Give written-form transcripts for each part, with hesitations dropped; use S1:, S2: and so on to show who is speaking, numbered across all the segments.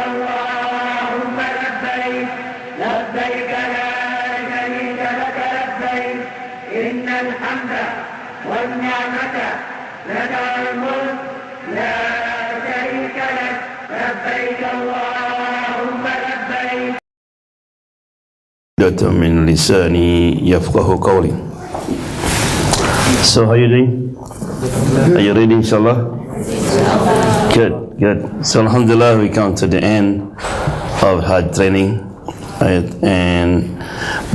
S1: اللهم لبيك لبيك لا شريك لك لبيك إن الحمد والنعمة لك الملك لا شريك لك لبيك اللهم لبيك.
S2: من لساني يفقه قولي. So how are you doing? Are you ready, inshallah? Good. So alhamdulillah, we come to the end of Hajj training, right? And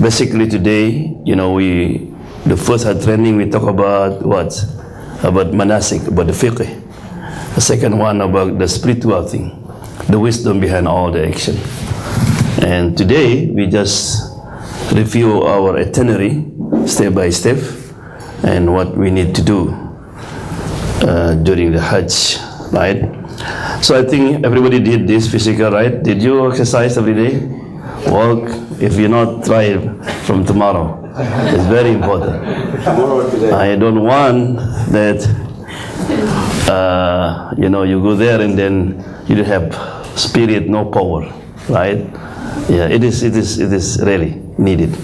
S2: basically today, the first Hajj training we talk about what? About manasik, about the fiqh. The second one about the spiritual thing, the wisdom behind all the action. And today we just review our itinerary step by step and what we need to do during the Hajj, right? So I think everybody did this physical, right? Did you exercise every day? Walk. If you're not, try it from tomorrow. It's very important. I don't want that you go there and then you don't have spirit, no power, right? Yeah, it is really needed,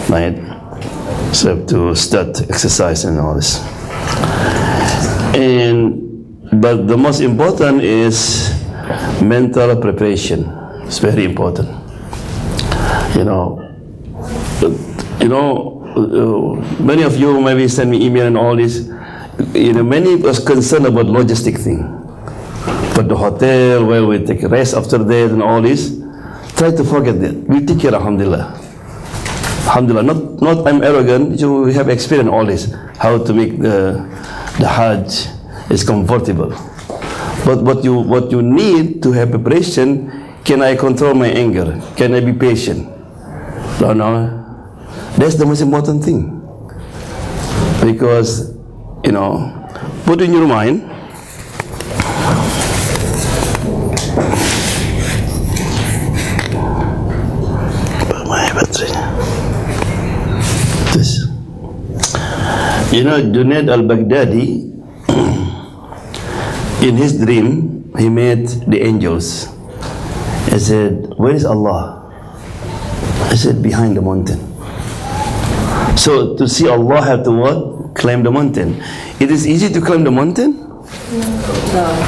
S2: right? So have to start exercise and all this. But the most important is mental preparation. It's very important. Many of you maybe send me email and all this. Many of us concerned about logistic thing. But the hotel, where we take a rest after that and all this, try to forget that. We take care, alhamdulillah. Alhamdulillah. Not I'm arrogant. You have experienced all this. How to make the Hajj is comfortable. But what you need to have preparation, can I control my anger? Can I be patient? No. That's the most important thing. Because, put in your mind, this. Junaid al-Baghdadi, in his dream, he met the angels. He said, where is Allah? I said, behind the mountain. So to see Allah, have to what? Climb the mountain. It is easy to climb the mountain? No.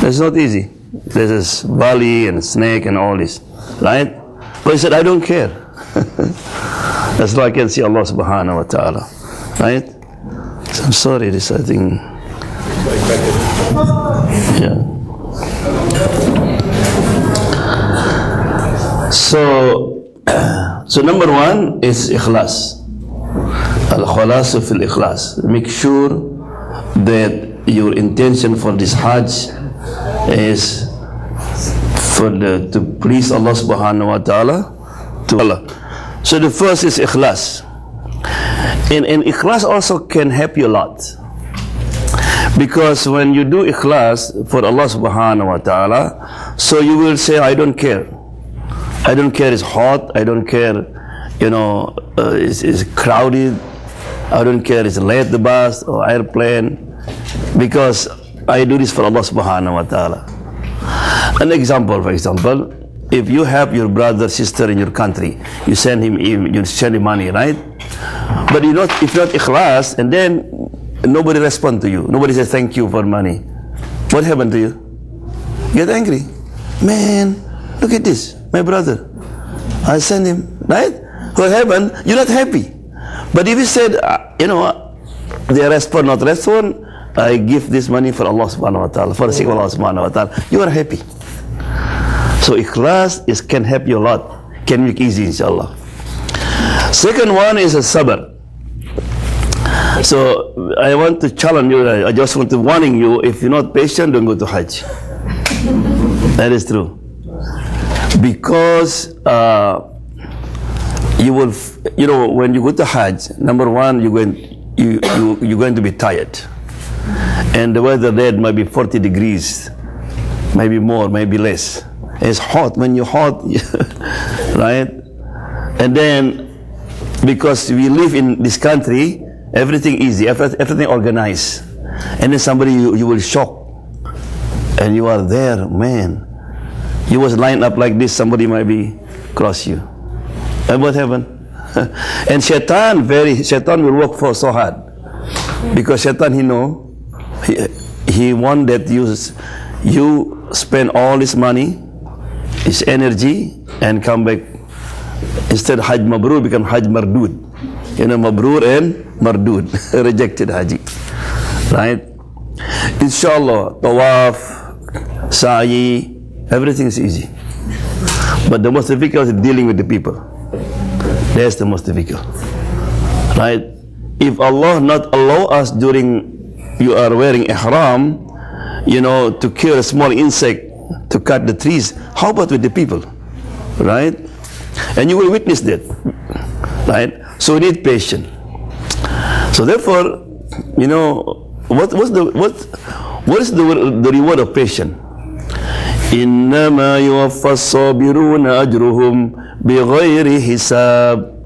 S2: It's not easy. There's this valley and snake and all this, right? But he said, I don't care. That's why I can see Allah subhanahu wa ta'ala, right? So I'm sorry, this I think, yeah. So number one is ikhlas. Al-khalasu fil ikhlas. Make sure that your intention for this Hajj is to please Allah subhanahu wa ta'ala, to Allah. So the first is ikhlas. And ikhlas also can help you a lot. Because when you do ikhlas for Allah subhanahu wa ta'ala, so you will say, I don't care. I don't care it's hot, I don't care, it's crowded, I don't care it's late the bus or airplane, because I do this for Allah subhanahu wa ta'ala. An example, for example, if you have your brother, sister in your country, you send him money, right? But if not ikhlas, and then nobody responds to you, nobody says thank you for money, what happened to you? Get angry. Man, look at this, my brother, I send him, right? What happened? You're not happy. But if you said, they respond, not respond, I give this money for Allah subhanahu wa ta'ala, for the sake of Allah subhanahu wa ta'ala, you are happy. So ikhlas can help you a lot, can make easy, inshallah. Second one is a sabr. So I want to challenge you, I just want to warning you, if you're not patient, don't go to Hajj. That is true. Because you will, when you go to Hajj, number one, you're going to be tired. And the weather there might be 40 degrees, maybe more, maybe less. It's hot. When you're hot, right? And then, because we live in this country, everything easy, everything organized. And then somebody you will shock. And you are there, man. You was lined up like this, somebody might be cross you. And what happened? And shaitan will work for so hard. Because shaitan, he want that you spend all this money, his energy, and come back. Instead Hajj Mabrur become Hajj Mardud. Mabrur and Mardud. Rejected Haji. Right? Inshallah, tawaf, sa'i, everything is easy. But the most difficult is dealing with the people. That's the most difficult. Right? If Allah not allow us during you are wearing ihram, to kill a small insect, to cut the trees, how about with the people? Right? And you will witness that. Right? So we need patience. So therefore, what is the reward of patience? إنما يوفى الصابرون أجرهم بغير حساب.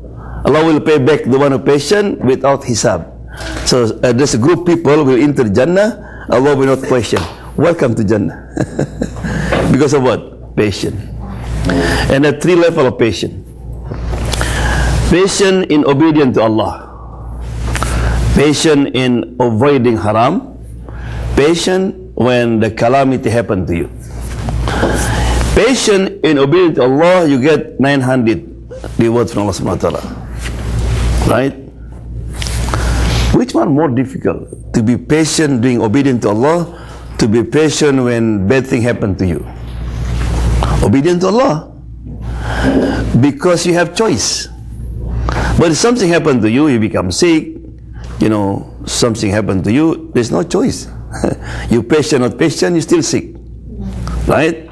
S2: Allah will pay back the one who patient without hisab. So there's a group of people will enter Jannah. Allah will not question. Welcome to Jannah. Because of what? Patience. And there are 3 levels of patience. Patience in obedience to Allah. Patience in avoiding haram. Patience when the calamity happened to you. Patience in obedience to Allah, you get 900 rewards from Allah subhanahu wa ta'ala. Right? Which one more difficult? To be patient doing obedience to Allah, to be patient when bad thing happen to you? Obedient to Allah. Because you have choice. But if something happened to you, you become sick, something happened to you, there's no choice. You patient, not patient, you still sick. Right?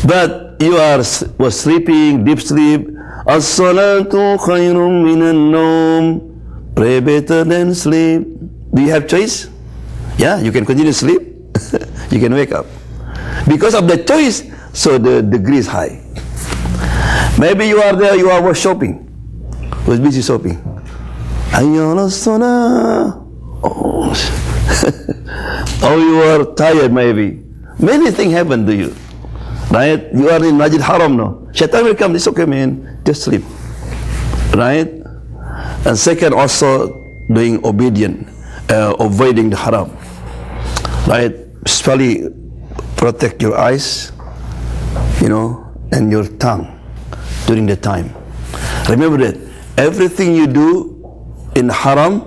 S2: But you was sleeping, deep sleep. As-salatu khayrun minan nawm. Pray better than sleep. Do you have choice? Yeah, you can continue to sleep. You can wake up. Because of the choice, so the degree is high. Maybe you are there, you was shopping. Was busy shopping. Ayyala salah. Or you are tired maybe. Many things happen to you. Right? You are in Masjid Haram now. Shaitan will come, it's okay man, just sleep. Right? And second, also doing obedient, avoiding the haram. Right? Especially protect your eyes, and your tongue during the time. Remember that everything you do in haram,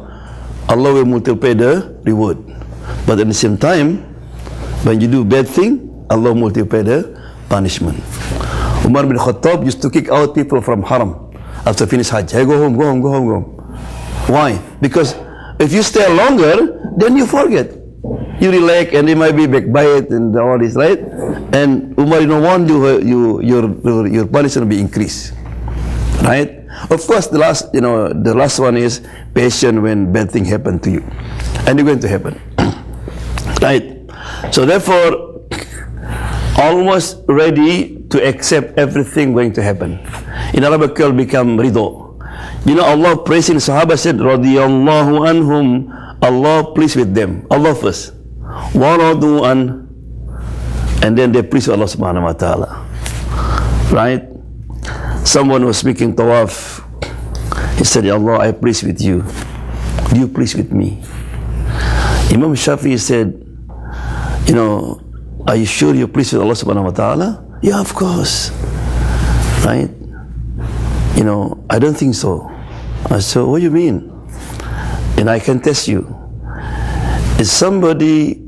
S2: Allah will multiply the reward. But at the same time, when you do bad thing, Allah multiply the punishment. Umar bin Khattab used to kick out people from haram after finish Hajj. Hey, go home. Why? Because if you stay longer, then you forget. You relax and they might be backbite and all this, right? And Umar, want your punishment will be increased. Right? Of course, the last one is patient when bad thing happen to you. And it's going to happen. Right? So therefore, almost ready to accept everything going to happen. In Arabic, will become ridho. Allah praising Sahaba said, radiyallahu anhum, Allah pleased with them. Allah first. Waradu an, and then they please Allah subhanahu wa ta'ala. Right? Someone was speaking tawaf. He said, Ya Allah, I please with you. Do you please with me? Imam Shafi'i said, are you sure you're pleased with Allah subhanahu wa ta'ala? Yeah, of course. Right? I don't think so. I said, what do you mean? And I can test you. If somebody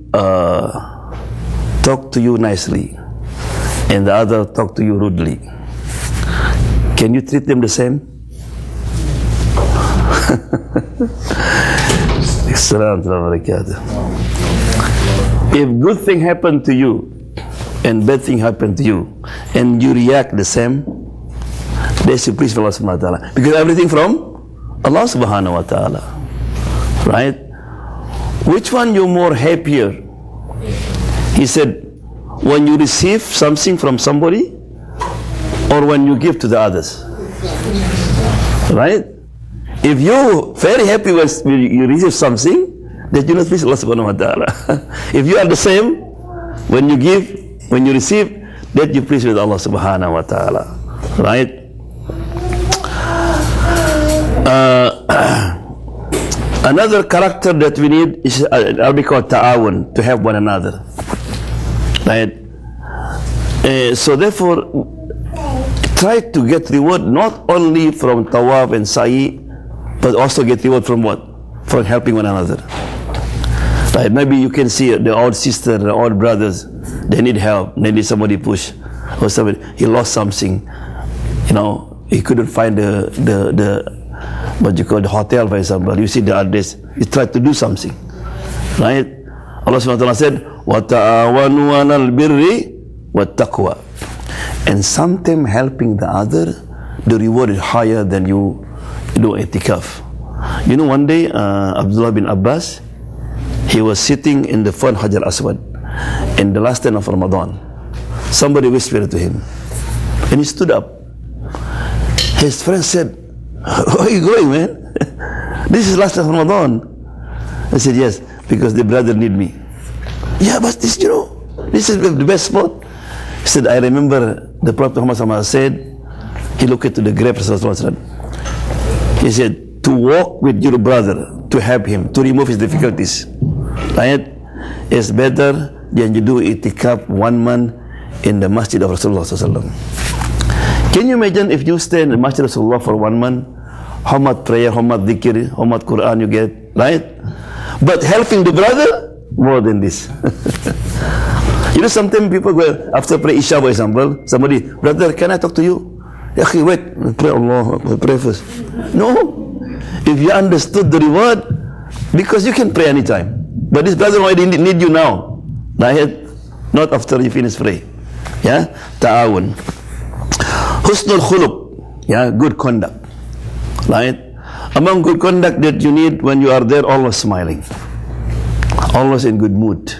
S2: talk to you nicely and the other talk to you rudely, can you treat them the same? If good thing happen to you and bad thing happen to you and you react the same, that's you please for Allah subhanahu wa ta'ala. Because everything from Allah subhanahu wa ta'ala. Right? Which one you more happier? He said, when you receive something from somebody or when you give to the others. Right? If you very happy when you receive something, that you not please Allah subhanahu wa ta'ala. If you are the same, when you give, when you receive, that you please with Allah subhanahu wa ta'ala. Right? Another character that we need is we call ta'awun, to help one another. Right? So therefore, try to get reward not only from tawaf and sa'i, but also get reward from what? From helping one another. Right? Maybe you can see the old sister, the old brothers, they need help, they need somebody push, or somebody, he lost something, you know, he couldn't find the what you call the hotel, for example. You see the address, you try to do something. Right? Allah subhanahu wa ta'ala said, وَتَعَوَنُوا عَلَى الْبِرِّ وَالتَّقْوَى. And sometimes helping the other, the reward is higher than you do itikaf. You know, one day, Abdullah bin Abbas, he was sitting in the front Hajj al-Aswad in the last 10 of Ramadan. Somebody whispered to him, and he stood up. His friend said, "Where are you going, man? This is last of Ramadan." I said, "Yes, because the brother need me." "Yeah, but this, you know, this is the best spot." He said, "I remember the Prophet Muhammad said," he looked at the grave, he said, "To walk with your brother, to help him, to remove his difficulties, right, is better than you do itikaf 1 month in the masjid of Rasulullah sallallahu alaihi wasallam." Can you imagine if you stay in the masjid of Rasulullah for 1 month, how much prayer, how much dhikr, how much Quran you get, right? But helping the brother, more than this. You know, sometimes people go, after pray Isha, for example, somebody, "Brother, can I talk to you?" "Yaqi, wait, pray Allah, pray first." No. If you understood the reward, because you can pray anytime. But this brother already need you now. Right? Not after you finish pray. Yeah? Ta'awun. Husnul khuluq. Yeah? Good conduct. Right? Among good conduct that you need when you are there, always smiling. Always in good mood.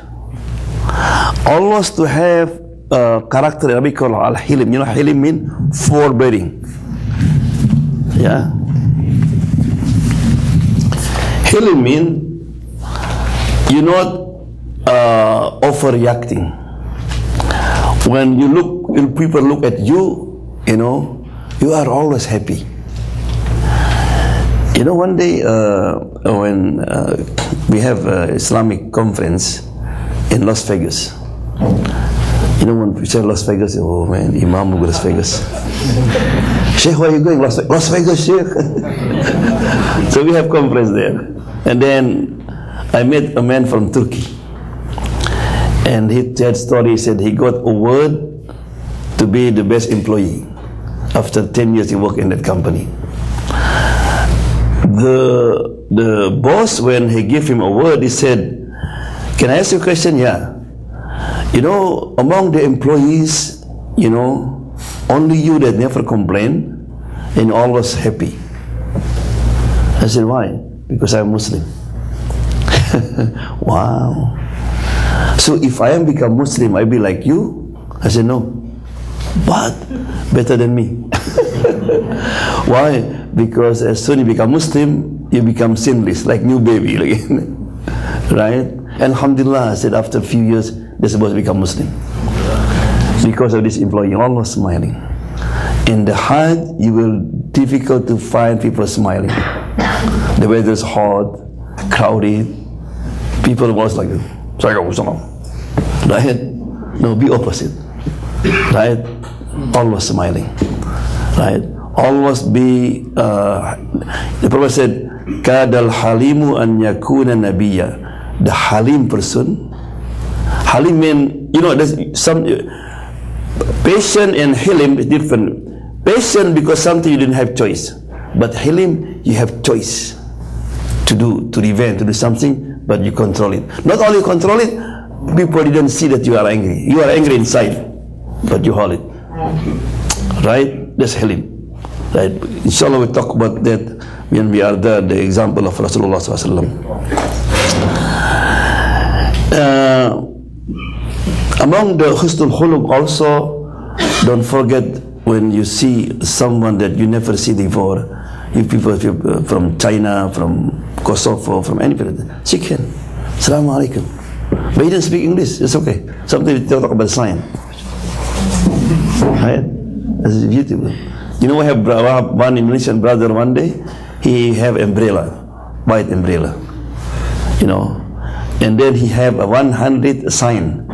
S2: Always to have a character that we call al-hilim. You know, hilim means forbearing. Yeah? Hilim means you're not overreacting. When you look, when people look at you, you know, you are always happy. You know, one day when we have an Islamic conference in Las Vegas. You know, when we say Las Vegas, oh man, Imam will go to Las Vegas. "Sheikh, where are you going?" Las Vegas, Sheikh. So we have conference there. And then I met a man from Turkey. And he had story, he said he got a word to be the best employee. After 10 years he worked in that company. The boss, when he gave him a word, he said, "Can I ask you a question?" "Yeah. You know, among the employees, you know, only you that never complain and always happy." I said, "Why?" "Because I'm Muslim." Wow. "So if I am become Muslim, I be like you?" I said, "No. But better than me." Why? Because as soon as you become Muslim, you become sinless, like new baby again. Right? And alhamdulillah, I said after a few years, they're supposed to become Muslim. Because of this employee, always smiling. In the Hajj, you will difficult to find people smiling. The weather is hot, crowded. People was like, right? No, be opposite. Right? Always smiling. Right? Always be, the Prophet said, "Kadal halimu an yakuna nabiyya." The halim person, halim mean, you know, there's some, patient and hilim is different. Patient because something you didn't have choice. But hilim, you have choice to do, to revenge, to do something, but you control it. Not only control it, people didn't see that you are angry. You are angry inside, but you hold it. Right? That's hilim. Right? Inshallah we'll talk about that when we are there, the example of Rasulullah sallallahu alaihi wasallam. Among the husnul khuluq also, don't forget when you see someone that you never see before, you people from China, from Kosovo, from any place, shake hand, Assalamu alaikum. But he didn't speak English, it's okay. Sometimes we talk about science. Right? That's beautiful. You know, we have one Indonesian brother one day, he have umbrella, white umbrella, you know, and then he have a 100 signing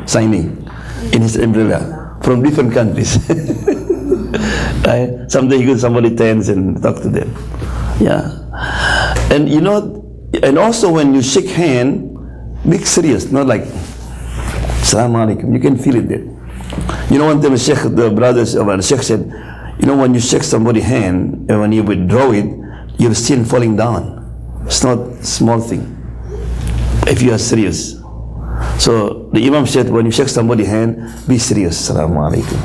S2: in his umbrella from different countries. Right? Someday he goes somebody tents and talk to them. Yeah. And you know, and also when you shake hand, be serious, not like Assalamu alaikum. You can feel it there. You know, one time the brothers of the Sheikh said, you know, when you shake somebody's hand and when you withdraw it, you're still falling down. It's not a small thing if you are serious. So the Imam said, when you shake somebody's hand, be serious. Assalamu alaikum.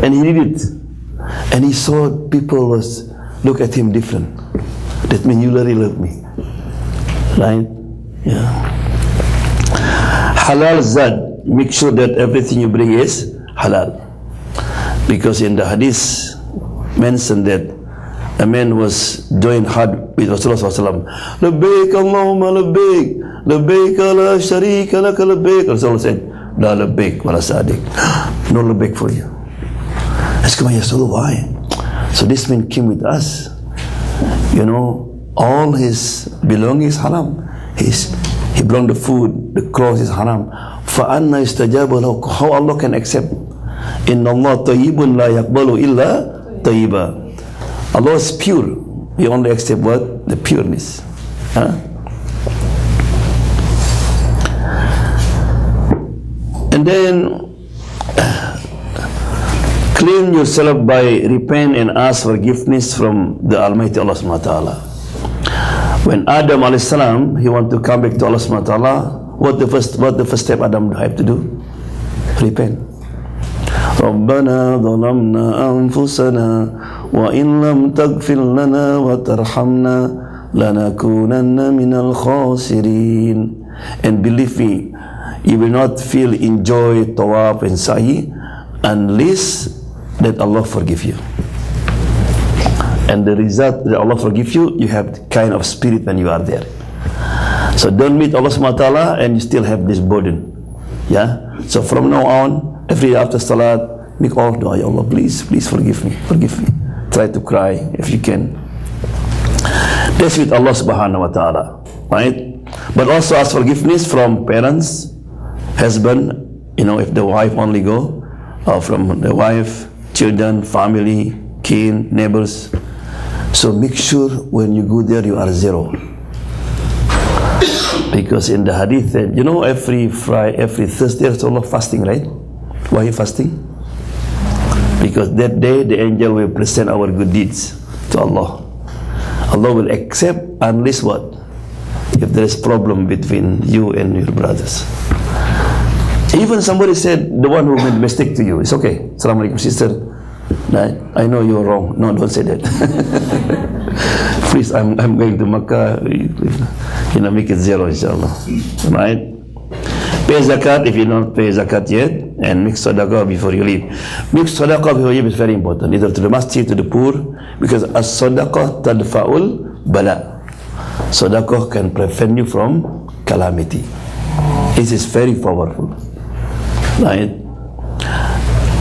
S2: And he did it. And he saw people was look at him different. That means you really love me. Right? Yeah. Halal zad. Make sure that everything you bring is halal. Because in the hadith mentioned that a man was joined Hajj with Rasulullah SAW. Labbaik Allahumma labbaik, labbaik la sharika laka labbaik. Rasulullah said, La labbaik wa la sadiq. No labbaik for you. Ask him, Rasulullah, why? So this man came with us. You know, all his belongings haram. He brought the food, the clothes is haram. فَأَنَّا يَسْتَجَابُ لَهُ. How Allah can accept? Inna Allah tayyibun la yaqbalu illa tayyiba. Allah is pure. We only accept what? The pureness. Huh? And then clean yourself by repent and ask forgiveness from the Almighty Allah subhanahu wa ta'ala. When Adam alayhi salam, he want to come back to Allah subhanahu wa ta'ala, what the first step Adam have to do? Repent. ربنا ظلمنا أنفسنا وإن لم تغفر لنا وترحمنا لنكونن من الخاسرين. And believe me, you will not feel enjoy, tawaf and sa'i unless that Allah forgive you. And the result that Allah forgive you, you have the kind of spirit when you are there. So don't meet Allah subhanahu wa ta'ala and you still have this burden. Yeah. So from now on, every day after salat, make all dua, Ya Allah, please forgive me, forgive me. Try to cry if you can. That's with Allah subhanahu wa ta'ala, right? But also ask forgiveness from parents, husband, you know, if the wife only go, or from the wife, children, family, kin, neighbors. So make sure when you go there, you are zero. Because in the hadith that, you know, every Thursday, Rasulullah fasting, right? Why he fasting? Because that day the angel will present our good deeds to Allah. Allah will accept unless what? If there is problem between you and your brothers. Even somebody said, the one who made mistake to you, it's okay. Assalamu alaikum, sister. I know you're wrong. No, don't say that. Please, I'm going to Makkah. You know, make it zero, inshallah. Right? Pay zakat if you don't pay zakat yet, and make sadaqah before you leave. Make sadaqah before you leave is very important, either to the masjid, to the poor, because as-sadaqah tadfa'ul bala. Sadaqah can prevent you from calamity. It is very powerful. Right?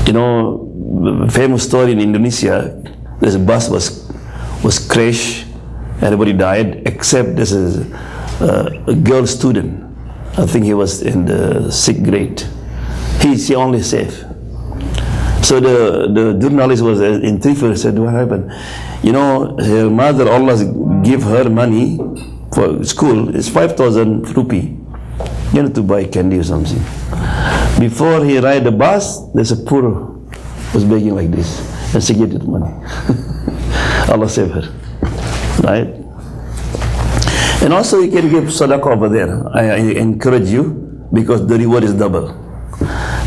S2: You know, famous story in Indonesia, this bus was crashed, everybody died, except this is a girl student. I think he was in the 6th grade. She only safe. So the journalist was in Trifur, said, what happened? You know, her mother always give her money for school. It's 5,000 rupee. You know, to buy candy or something. Before he ride the bus, there's a poor was begging like this, and she gave it money. Allah save her, right? And also you can give sadaqah over there. I encourage you, because the reward is double.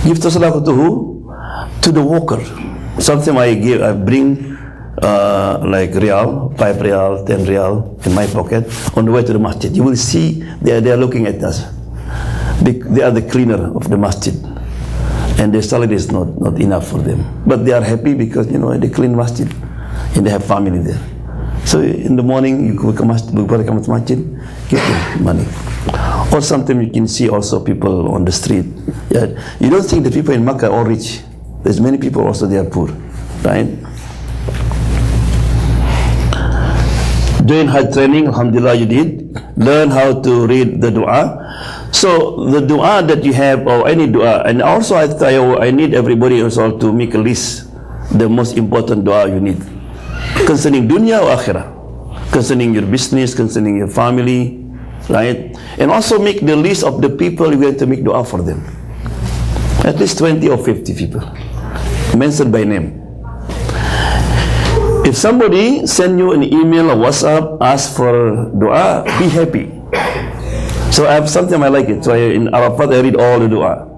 S2: Give sadaqah to who? To the walker. Sometimes I bring like rial, 5 rial, 10 rial in my pocket on the way to the masjid. You will see they are looking at us. They are the cleaner of the masjid, and their salary is not enough for them. But they are happy because, you know, they clean masjid and they have family there. So in the morning, you go to masjid, give them money. Or sometimes you can see also people on the street. Yeah, you don't think the people in Makkah are all rich. There's many people also they are poor, right? Doing Hajj training, alhamdulillah you did. Learn how to read the dua. So the dua that you have, or any dua, and also I need everybody also to make a list, the most important dua you need. Concerning dunya or akhirah. Concerning your business, concerning your family, right? And also make the list of the people you're going to make dua for them. At least 20 or 50 people. Mentioned by name. If somebody send you an email or WhatsApp, ask for dua, be happy. So I have something I like it. So in Arafat I read all the dua.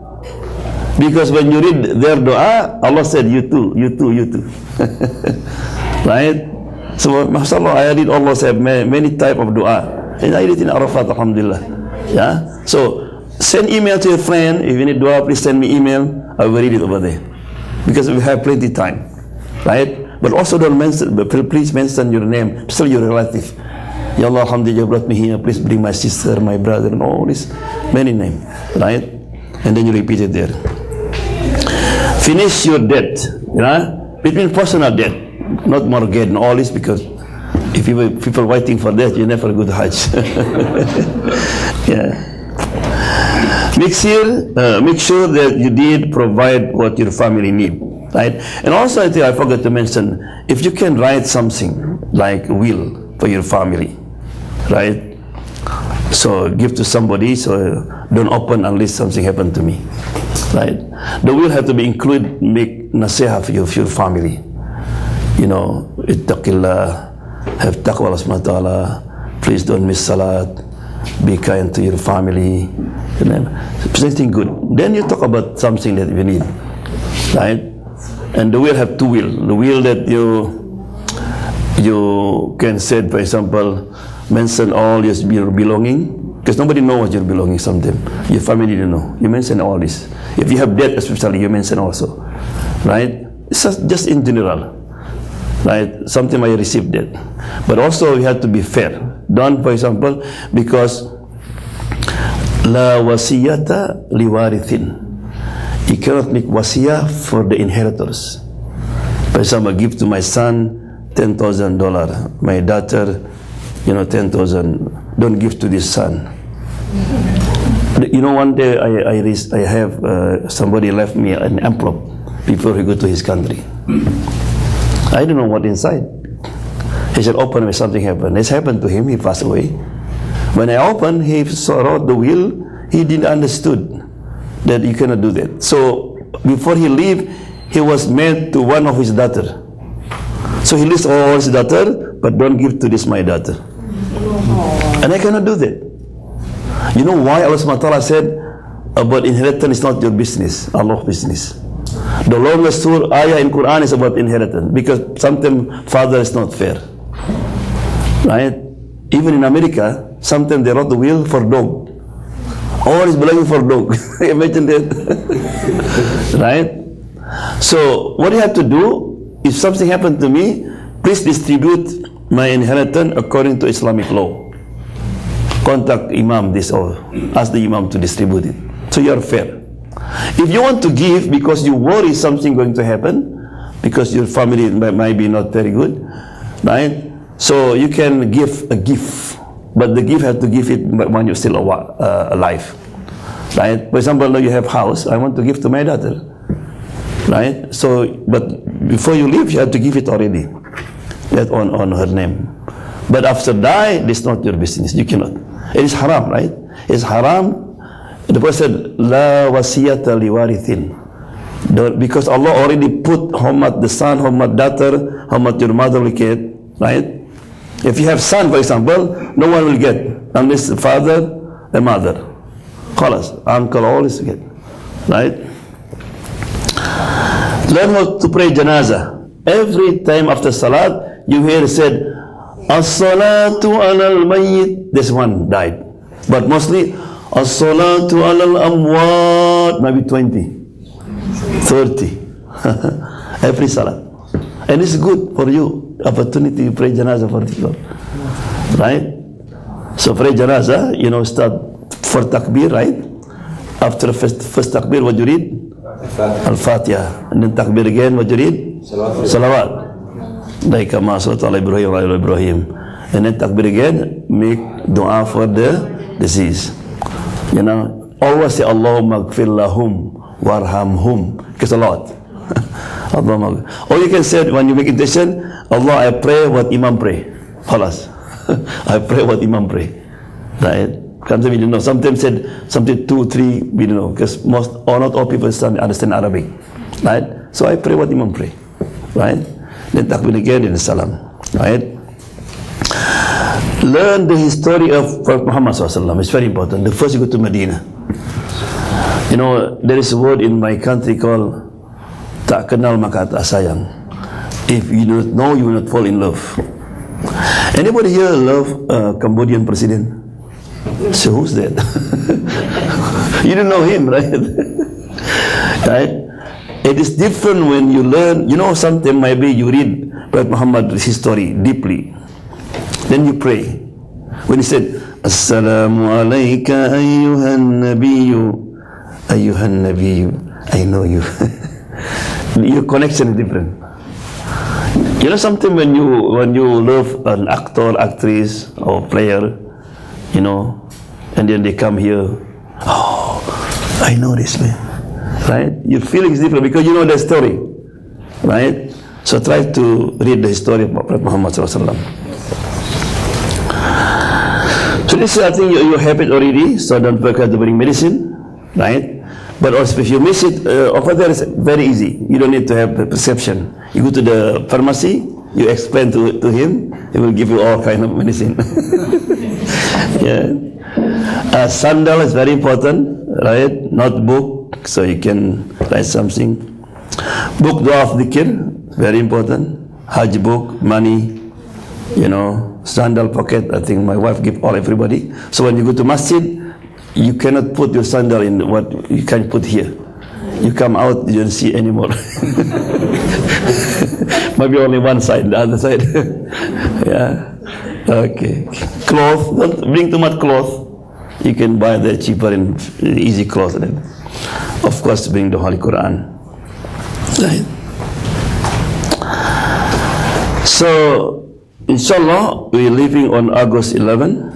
S2: Because when you read their dua, Allah said, you too, you too, you too. Right? So mashallah, I read Allah said many type of dua. And I read in Arafat, alhamdulillah. Yeah? So send email to your friend. If you need dua, please send me email. I will read it over there. Because we have plenty time. Right? But also don't mention, but please mention your name, still your relative. Ya Allah, alhamdulillah, you brought me here. Please bring my sister, my brother, and all this. Many names, right? And then you repeat it there. Finish your debt, you know? Between personal debt, not mortgage and all this, because if people waiting for that, you never go to Hajj. Yeah. Make sure that you did provide what your family need. Right? And also I think I forgot to mention, if you can write something like will for your family, right? So give to somebody, so don't open unless something happened to me, right? The will have to be included, make nasiha for your family. You know, ittaqillah, have taqwa Allah subhanahu wa ta'ala, please don't miss salat, be kind to your family, you know, something good. Then you talk about something that you need, right? And the will have two will. The will that you can say, for example, mention all your belonging, because nobody knows what your belonging sometimes. Your family don't know. You mention all this. If you have debt especially, you mention also. Right? It's just in general. Right? Sometimes I receive debt. But also you have to be fair. Don't, for example, because la wasiyata liwarithin. You cannot make wasiyah for the inheritors. For example, give to my son $10,000, my daughter, you know, 10,000. Don't give to this son. You know, one day I have somebody left me an envelope before he go to his country. I don't know what inside. He said, open when something happened. This happened to him. He passed away. When I opened, he saw the will. He didn't understood that you cannot do that. So before he leave, he was married to one of his daughter. So he lists all his daughter, but don't give to this my daughter. And I cannot do that. You know why Allah subhanahu wa ta'ala said about inheritance is not your business, Allah's business. The longest surah ayah in Quran is about inheritance, because sometimes father is not fair. Right? Even in America, sometimes they wrote the will for dog. All is belonging for dog. Imagine that. Right? So what you have to do, if something happened to me, please distribute my inheritance according to Islamic law. Contact Imam this or ask the Imam to distribute it. So you are fair. If you want to give because you worry something going to happen, because your family might be not very good, right? So you can give a gift. But the gift have to give it when you're still alive, right? For example, you have house. I want to give to my daughter, right? So, but before you leave, you have to give it already, that on her name. But after die, this is not your business. You cannot. It is haram, right? It's haram. The Prophet said, "La wasiyata liwarithin," because Allah already put how much the son, how much daughter, how much your mother will get, right? If you have son, for example, no one will get unless the father and mother. Khalas, uncle, all is get. Right? Learn how to pray janazah. Every time after salat, you hear said, as-salatu alal mayyit. This one died. But mostly, as-salatu alal amwat. Maybe 20, 30. Every salat. And it's good for you. Opportunity to pray janazah for people, right? So pray janazah, you know, start for takbir, right? After first takbir, what you read? Al-Fatiha. And then takbir again, what you read? Salawat. Like kama salatu ala Ibrahim wa ala Ibrahim. And then takbir again, make dua for the deceased. You know, always say Allahumma gfir lahum warhamhum. It's a lot. Or you can say when you make intention, Allah, I pray what Imam pray. Khalas. I pray what Imam pray. Right? Sometimes we don't know. Sometimes said something 2, 3, we don't know, because most or not all people understand Arabic. Right? So I pray what Imam pray. Right? Then takbir again in salam. Right? Learn the history of Prophet Muhammad SAW. It's very important. The first you go to Medina. You know, there is a word in my country called tak kenal maka tak sayang. If you don't know, you will not fall in love. Anybody here love Cambodian president? So who's that? You don't know him, right? Right? It is different when you learn. You know, sometimes maybe you read Prophet Muhammad's history deeply. Then you pray. When he said, Assalamu alayka ayyuhan nabiyyu. Ayyuhan nabiyyu. I know you. Your connection is different. You know, something when you love an actor, actress, or player, you know, and then they come here, oh, I know this man, right? Your feeling is different because you know the story, right? So try to read the story of Prophet Muhammad SAW. So this is, I think, your habit already, so don't forget to bring medicine, right? But also if you miss it, over there is very easy. You don't need to have a perception. You go to the pharmacy, you explain to him, he will give you all kind of medicine. Yeah. Sandal is very important, right? Notebook, so you can write something. Book dua of dhikr, very important. Hajj book, money, you know, sandal pocket. I think my wife give all everybody. So when you go to masjid, you cannot put your sandal in what you can put here. You come out, you don't see anymore. Maybe only one side, the other side. Yeah. Okay. Cloth, don't bring too much cloth. You can buy the cheaper and easy cloth. Of course, bring the Holy Quran. Right. So, inshallah, we're leaving on August 11.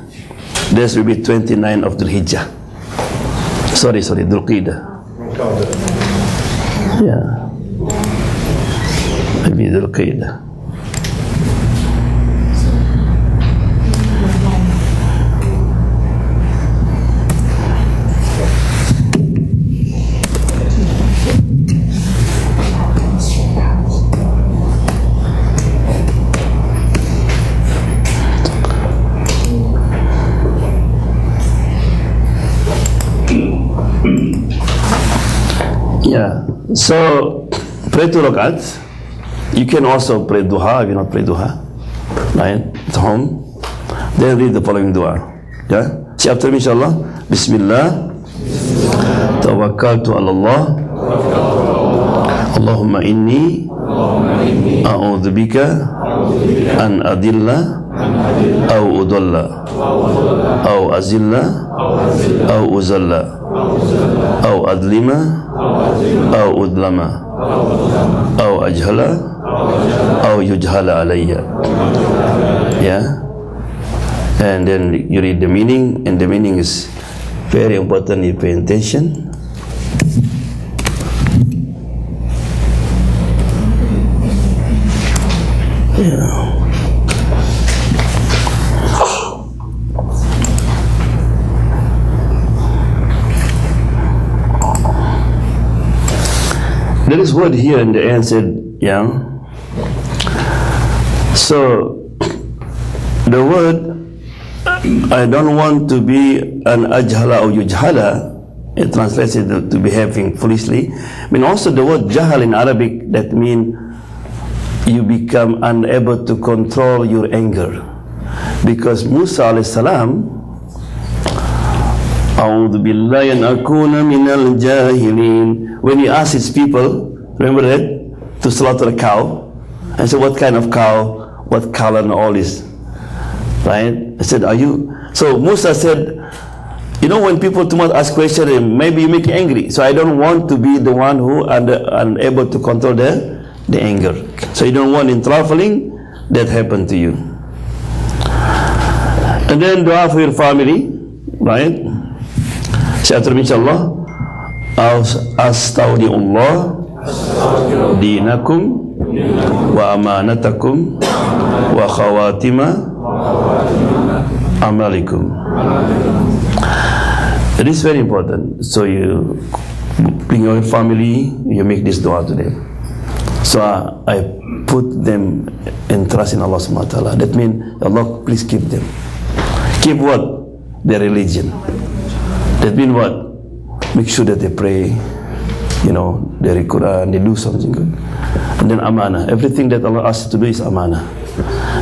S2: This will be 29 of Dhul Hijjah. Sorry, Dhul Qidah. Yeah. Maybe Dhul Qidah. Yeah, so pray 2 rak'ats. You can also pray duha if you not pray duha, right? At home. Then read the following dua. Yeah? See after me, inshallah. Bismillah. Tawakkaltu ala Allah. Allahumma inni a'udhu bika an adilla aw udalla aw azilla aw uzalla aw adlima أو أظلم أو أجهل أو يجهل علي. Yeah. And then you read the meaning, and the meaning is very important. You pay attention. Yeah. There is word here in the end said, yeah. So the word, I don't want to be an ajhala or yujhala, it translates it to behaving foolishly. I mean also the word jahal in Arabic, that means you become unable to control your anger. Because Musa alayhi salam, A'udhu billahi an akuna minal jahilin, when he asked his people, remember that, to slaughter a cow, and said, what kind of cow, what color and all this, right? I said, are you, so Musa said, You know, when people too much ask questions, maybe you make you angry. So I don't want to be the one who unable to control the anger. So you don't want in traveling that happen to you. And then dua for your family, right? Say after me, inshallah. Astaudiullah dinakum wa amanatakum wa khawatima amalikum. It is very important. So you bring your family, you make this dua to them. So I put them in trust in Allah subhanahu wa ta'ala. That means, Allah, please keep them. Keep what? Their religion. That means what? Make sure that they pray, you know, they read Quran, they do something good. And then amana. Everything that Allah asks to do is amana.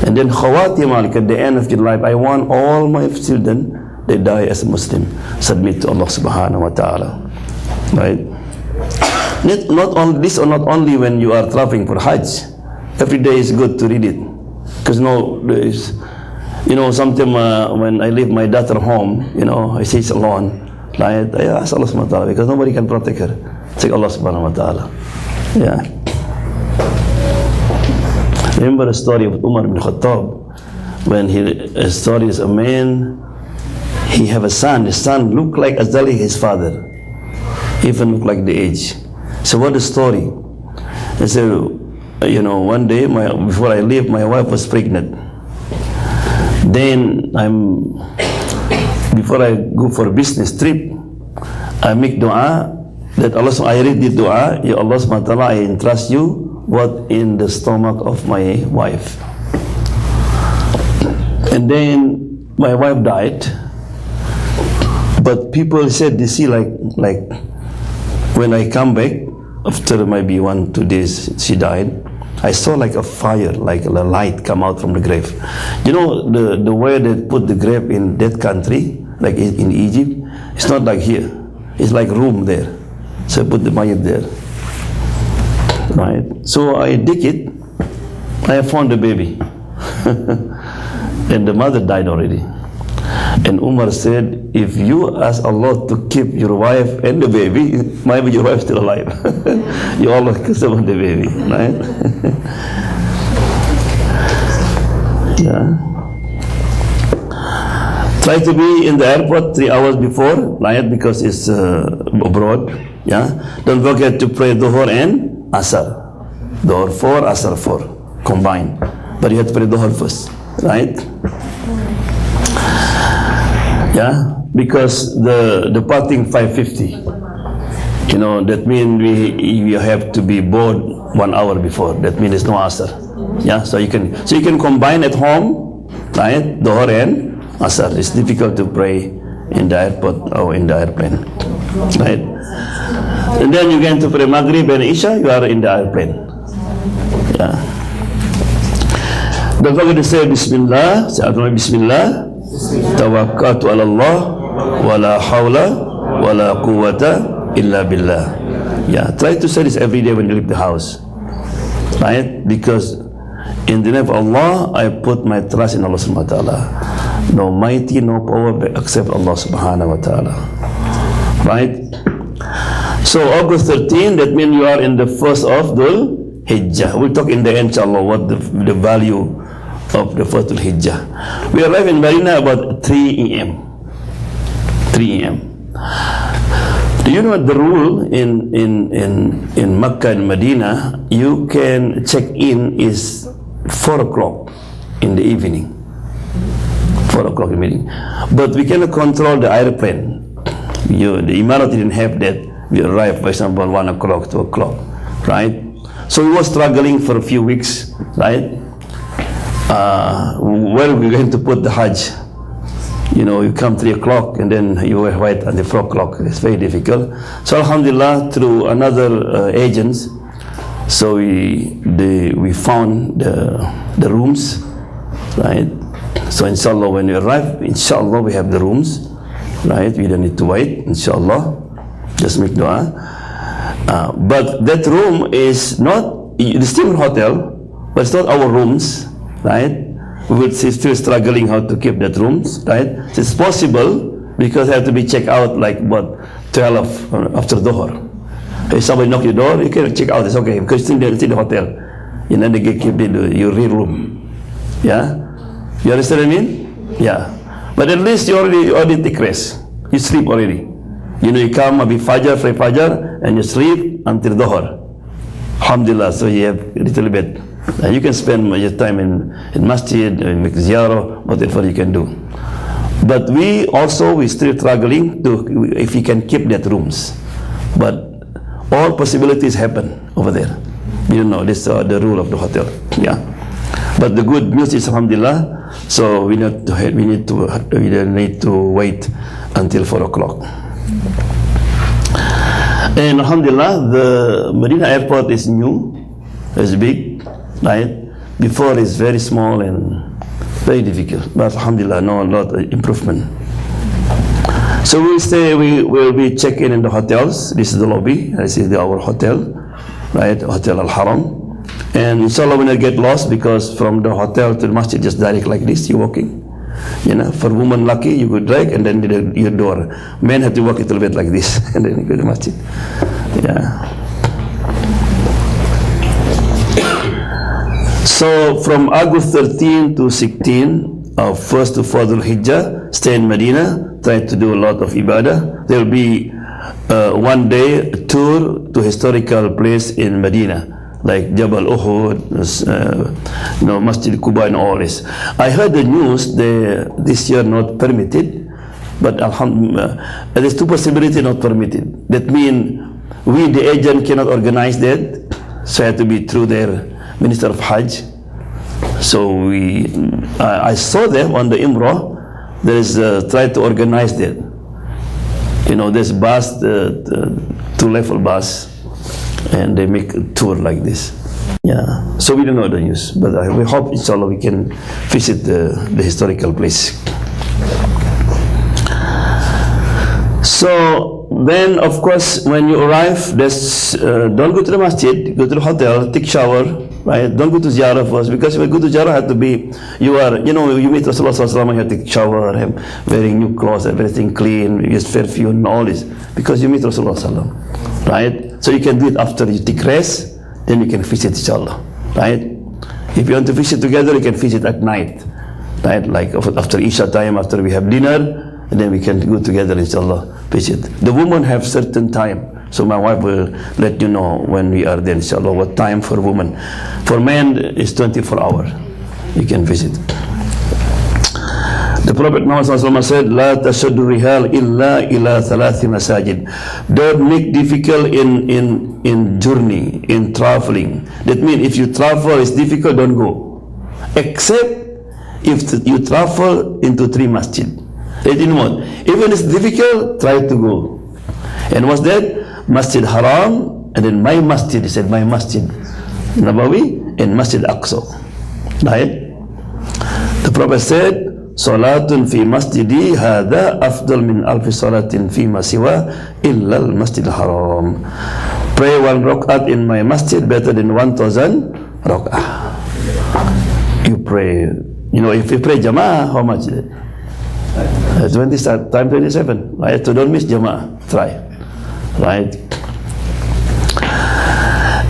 S2: And then khawatima, like at the end of your life, I want all my children, they die as a Muslim, submit to Allah subhanahu wa ta'ala. Right? Not only this, or not only when you are traveling for Hajj. Every day is good to read it. Because there is, you know, sometimes when I leave my daughter home, you know, I say it's alone. Right? I ask Allah subhanahu wa ta'ala, because nobody can protect her. It's like Allah subhanahu wa ta'ala. Yeah. Remember the story of Umar ibn Khattab, when his story is a man, he have a son. His son looked like exactly his father, even looked like the age. So what the story? He said, you know, one day before I leave, my wife was pregnant. Then before I go for a business trip, I make dua that Allah, I read the dua, Ya Allah subhanahu wa ta'ala, I entrust you what in the stomach of my wife. And then my wife died. But people said, they see like when I come back, after maybe 1-2 days she died, I saw like a fire, like a light come out from the grave. You know, the way they put the grave in that country, like in Egypt, it's not like here. It's like room there. So I put the mayat there. Right? So I dig it, I found the baby. And the mother died already. And Umar said, if you ask Allah to keep your wife and the baby, maybe your wife is still alive. You always conserve the baby, right? Yeah. Try to be in the airport 3 hours before, right? Because it's abroad. Yeah. Don't forget to pray Dhuhr and Asr. Dhuhr 4, Asr 4, combined. But you have to pray Dhuhr first, right? Yeah, because the departing 5:50, you know, that means we have to be board 1 hour before. That means there's no Asr. Yeah, so you can combine at home, right? Dhuhr and Asr. It's difficult to pray in the airport or in the airplane, right? And then you get to pray Maghrib and Isha, you are in the airplane. Yeah. Don't forget to say Bismillah. Say Bismillah. Tawakkaltu ala Allah wa la hawla wa la quwwata illa billah. Yeah, try to say this every day when you leave the house, right? Because in the name of Allah, I put my trust in Allah subhanahu wa ta'ala. No mighty, no power except Allah subhanahu wa ta'ala, right? So August 13, that means you are in the first of Dhul Hijjah. We'll talk in the end, inshallah, what the value of the first Dhul Hijjah. We arrive in Medina about 3 a.m. 3 a.m. Do you know the rule in Makkah and Medina? You can check in is 4 o'clock in the evening. 4 o'clock in the evening. But we cannot control the airplane. The Imarat didn't have that. We arrived, for example, 1 o'clock, 2 o'clock, right? So we were struggling for a few weeks, right? Where are we going to put the Hajj? You know, you come 3 o'clock and then you were wait until 4 o'clock. It's very difficult. So Alhamdulillah, through another agents, so we found the rooms, right? So inshallah, when we arrive, inshallah we have the rooms, right? We don't need to wait, inshallah. Just make dua. But that room is not, it's still a hotel, but it's not our rooms, right? We will still struggling how to keep that rooms, right? So it's possible because I have to be checked out like about 12 after Dhuhr. If somebody knock your door, you can check out. It's okay because it's in the hotel. You know, they keep your real room. Yeah, you understand what I mean? Yeah, but at least you already take rest. You sleep already. You know, you come maybe Fajr, pray Fajr, and you sleep until Dhuhr. Alhamdulillah. So you have a little bit. You can spend your time in masjid, make ziyarah, whatever you can do. But we still struggling to if we can keep that rooms. But all possibilities happen over there. You know, this is the rule of the hotel. Yeah. But the good news is alhamdulillah. So we don't need to wait until 4 o'clock. And alhamdulillah, the Medina airport is new, it's big, right? Before it's very small and very difficult. But alhamdulillah, no, a lot of improvement. So we will be checking in the hotels. This is the lobby. This is our hotel, right? Hotel Al Haram. And inshallah, we will not get lost because from the hotel to the masjid just direct like this. You're walking. You know, for women lucky, you could drag and then your door. Men have to walk a little bit like this and then you go to the masjid. Yeah. So from August 13 to 16, of 1st to 4th Hijjah, stay in Medina, try to do a lot of ibadah. There will be one day tour to historical place in Medina, like Jabal Uhud, Masjid Quba and all this. I heard the news this year not permitted, but alhamdulillah, there's two possibilities not permitted. That means we, the agent, cannot organize that, so it had to be through their Minister of Hajj. So I saw them on the Imrah. There is try to organize that. You know, there's bus, two-level bus, and they make a tour like this. Yeah. So we don't know the news, but we hope inshallah we can visit the historical place. So then, of course, when you arrive, don't go to the masjid, go to the hotel, take shower, right? Don't go to ziyarah first, because if you go to ziyarah, have to be, you meet Rasulullah sallallahu alaihi wasallam, you have to take shower, wearing new clothes, everything clean, use perfume and all this, because you meet Rasulullah sallallahu alaihi wasallam, right? So you can do it after you take rest, then you can visit inshallah, right? If you want to visit together, you can visit at night, right? Like after Isha time, after we have dinner, and then we can go together inshallah, visit. The women have certain time, so my wife will let you know when we are there inshallah, what time for women. For men is 24 hours, you can visit. The Prophet Muhammad said, La tashaddu rihal illa ila thalathi masajid. Don't make difficult in journey, in traveling. That means if you travel, it's difficult, don't go. Except if you travel into 3 masjid. They didn't want. Even it's difficult, try to go. And what's that? Masjid Haram, and then my masjid, he said, my masjid Nabawi, and Masjid Aqsa. Right? The Prophet said, Salatun fi masjidi hadha afdal min alfi salatin fi ma siwa illa al-masjid al-haram. Pray 1 rak'at in my masjid better than 1,000 rak'ah. You pray, if you pray jama'ah, how much is it? time 27, right? So don't miss jama'ah, try, right?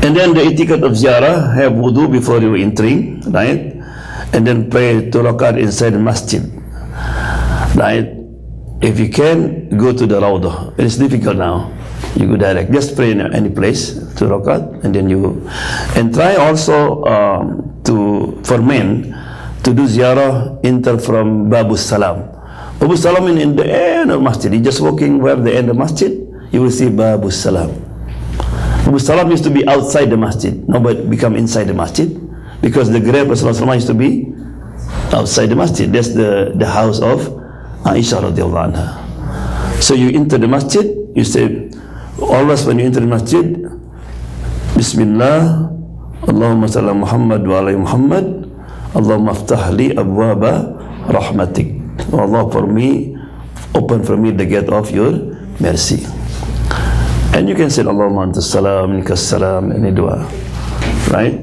S2: And then the etiquette of ziyarah, have wudu before you entering, right? And then pray 2 rakat inside the masjid, right? If you can, go to the rawdah. It's difficult now, you go direct, just pray in any place 2 rakat, and then and try also for men to do ziyarah, enter from Babus Salam. Babus Salam in the end of masjid. You just walking where the end of masjid, you will see Babus Salam. Babus Salam used to be outside the masjid, now but become inside the masjid, because the grave of Rasulullah used to be outside the masjid. That's the house of Aisha radiallahu anha. So you enter the masjid, you say, always when you enter the masjid, Bismillah, Allahumma salli Muhammad wa alaihi Muhammad, Allahumma aftah li abwaba rahmatik. Allah, open for me the gate of your mercy. And you can say Allahumma anta salam, minka salam, any dua, right?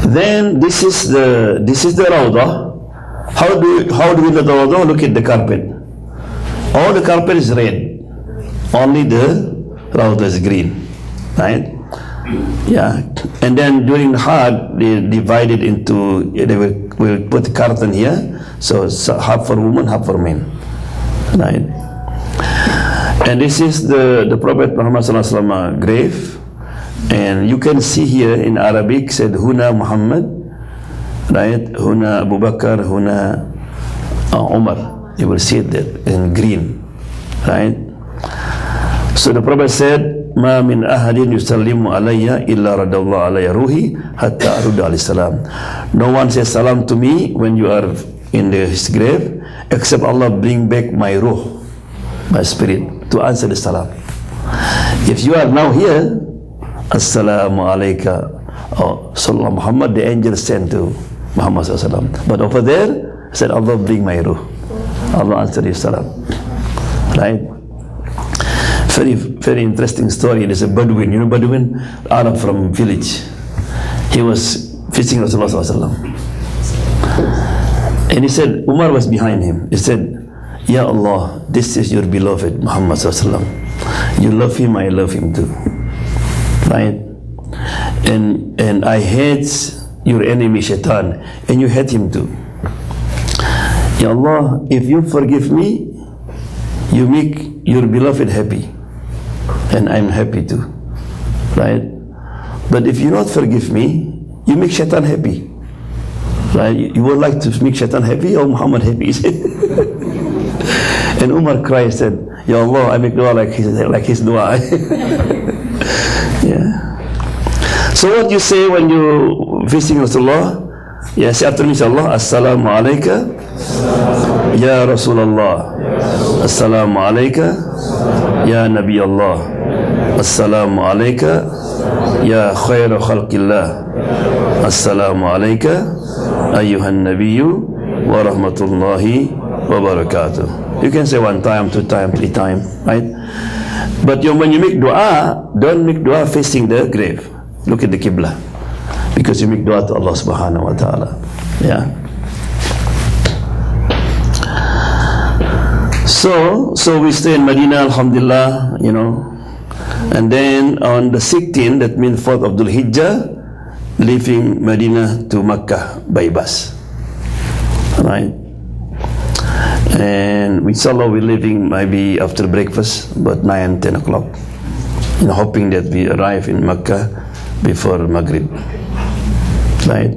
S2: Then this is the rawdah, How do we know tawadhu? Look at the carpet. All the carpet is red. Only the rawdah is green. Right? Yeah. And then during the Hajj, they divide it into, they will put curtain here. So half for women, half for men. Right? And this is the Prophet Muhammad sallallahu alaihi wasallam grave. And you can see here in Arabic said Huna Muhammad, right? Huna Abu Bakr, Huna Umar. You will see it there in green, right? So the Prophet said, Ma min ahadin yusallimu alayya illa radallahu alayya ruhi hatta arudda alayhi salam. No one says salam to me when you are in his grave, except Allah bring back my ruh, my spirit, to answer the salam. If you are now here, Assalamu alayka, Sallallahu Muhammad, the angel sent to Muhammad sallallahu alaihi wasallam. But over there, said Allah bring my ruh. Allah answered his salam. Right? Very, very interesting story. There's a Bedouin, you know Bedouin? Arab from village. He was visiting Rasulullah sallallahu alaihi wasallam. And he said, Umar was behind him. He said, Ya Allah, this is your beloved Muhammad sallallahu alaihi wasallam. You love him, I love him too. Right? And I hate your enemy Shaitan, and you hate him too. Ya Allah, if you forgive me, you make your beloved happy, and I'm happy too. Right? But if you not forgive me, you make Shaitan happy. Right? You would like to make Shaitan happy or Muhammad happy? And Umar cried and said, Ya Allah, I make dua like his dua. Yeah. So what you say when you visiting Rasulullah? Yeah, say after me, inshallah, Assalamu alayka Ya Rasulullah, Assalamu alayka Ya Nabi Allah, Assalamu alayka Ya khayra khalqillah, Assalamu alayka Ayyuhan Nabiyyu wa rahmatullahi wa barakatuh. You can say one time, two times, three times, right? But when you make dua, don't make dua facing the grave. Look at the Qibla, because you make dua to Allah subhanahu wa ta'ala. Yeah. So we stay in Medina, alhamdulillah, you know. And then on the 16th, that means 4th of Dhul Hijjah, leaving Medina to Makkah by bus. Right? And inshallah we're leaving maybe after breakfast, about 9, 10 o'clock, you know, hoping that we arrive in Makkah before Maghrib. Right?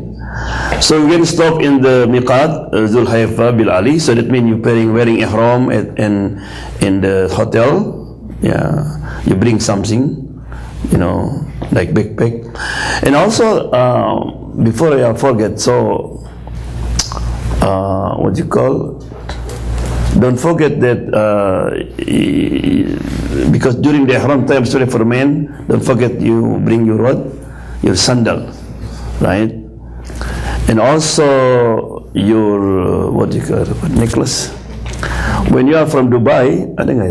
S2: So we're going to stop in the Miqat, Dhul Haifa Bil Ali. So that means you're wearing ihram and in the hotel. Yeah, you bring something, you know, like backpack. And also, before I forget, so what do you call? Don't forget that because during the ihram time, especially for men, don't forget you bring your what? Your sandal, right? And also your what do you call it? Necklace. When you are from Dubai, I think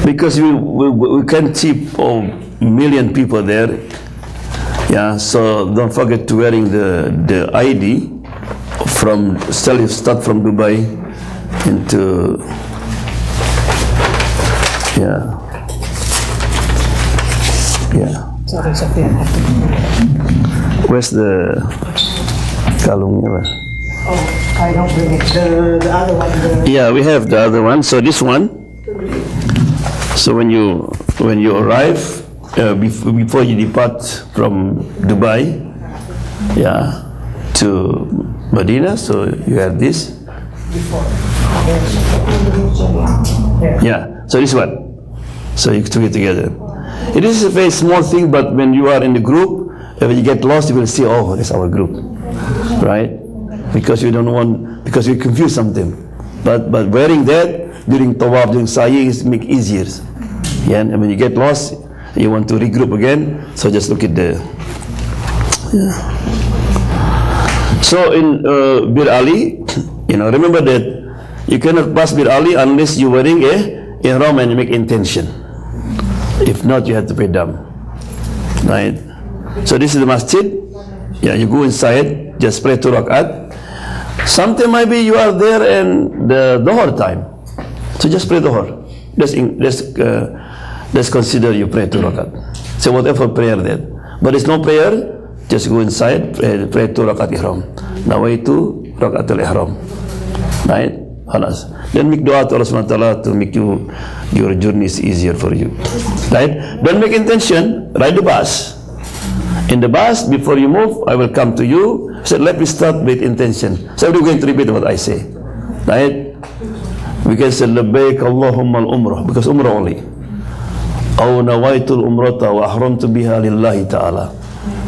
S2: because we can't keep a million people there. Yeah, so don't forget to wearing the ID from start from Dubai into yeah.
S3: Sorry, Sophia.
S2: Where's the kalungnya?
S3: Oh, I don't bring it. The other one.
S2: Yeah, we have the other one. So this one. So when you arrive, before you depart from Dubai, yeah, to Medina, so you have this. Yeah, so this one. So you took it together. It is a very small thing, but when you are in the group, if you get lost, you will see, oh, that's our group, right? Because you don't want, because you confuse something. But wearing that during tawaf, during sa'i, is make easier. Yeah, and when you get lost, you want to regroup again, so just look at the. Yeah. So in Bir Ali, you know, remember that you cannot pass Bir Ali unless you're wearing a ihram and you make intention. If not, you have to pay dam. Right? So this is the masjid. Yeah, you go inside, just pray 2 rak'at. Sometimes maybe you are there in the Dhuhr time. So just pray Dhuhr. Let's consider you pray 2 rakat. So whatever prayer there. But it's no prayer, just go inside, pray 2 rakat ihram. Nawaitu rakatul ihram. Right? Halas. Then make dua to Allah subhanahu wa ta'ala to make your journeys easier for you. Right? Don't make intention, ride the bus. In the bus, before you move, I will come to you. So let me start with intention. So we're going to repeat what I say. Right? We can say labbaik Allahumma al-umrah, because umrah only. Aw nawaitu al-umrata wa ahramtu biha lillahi ta'ala.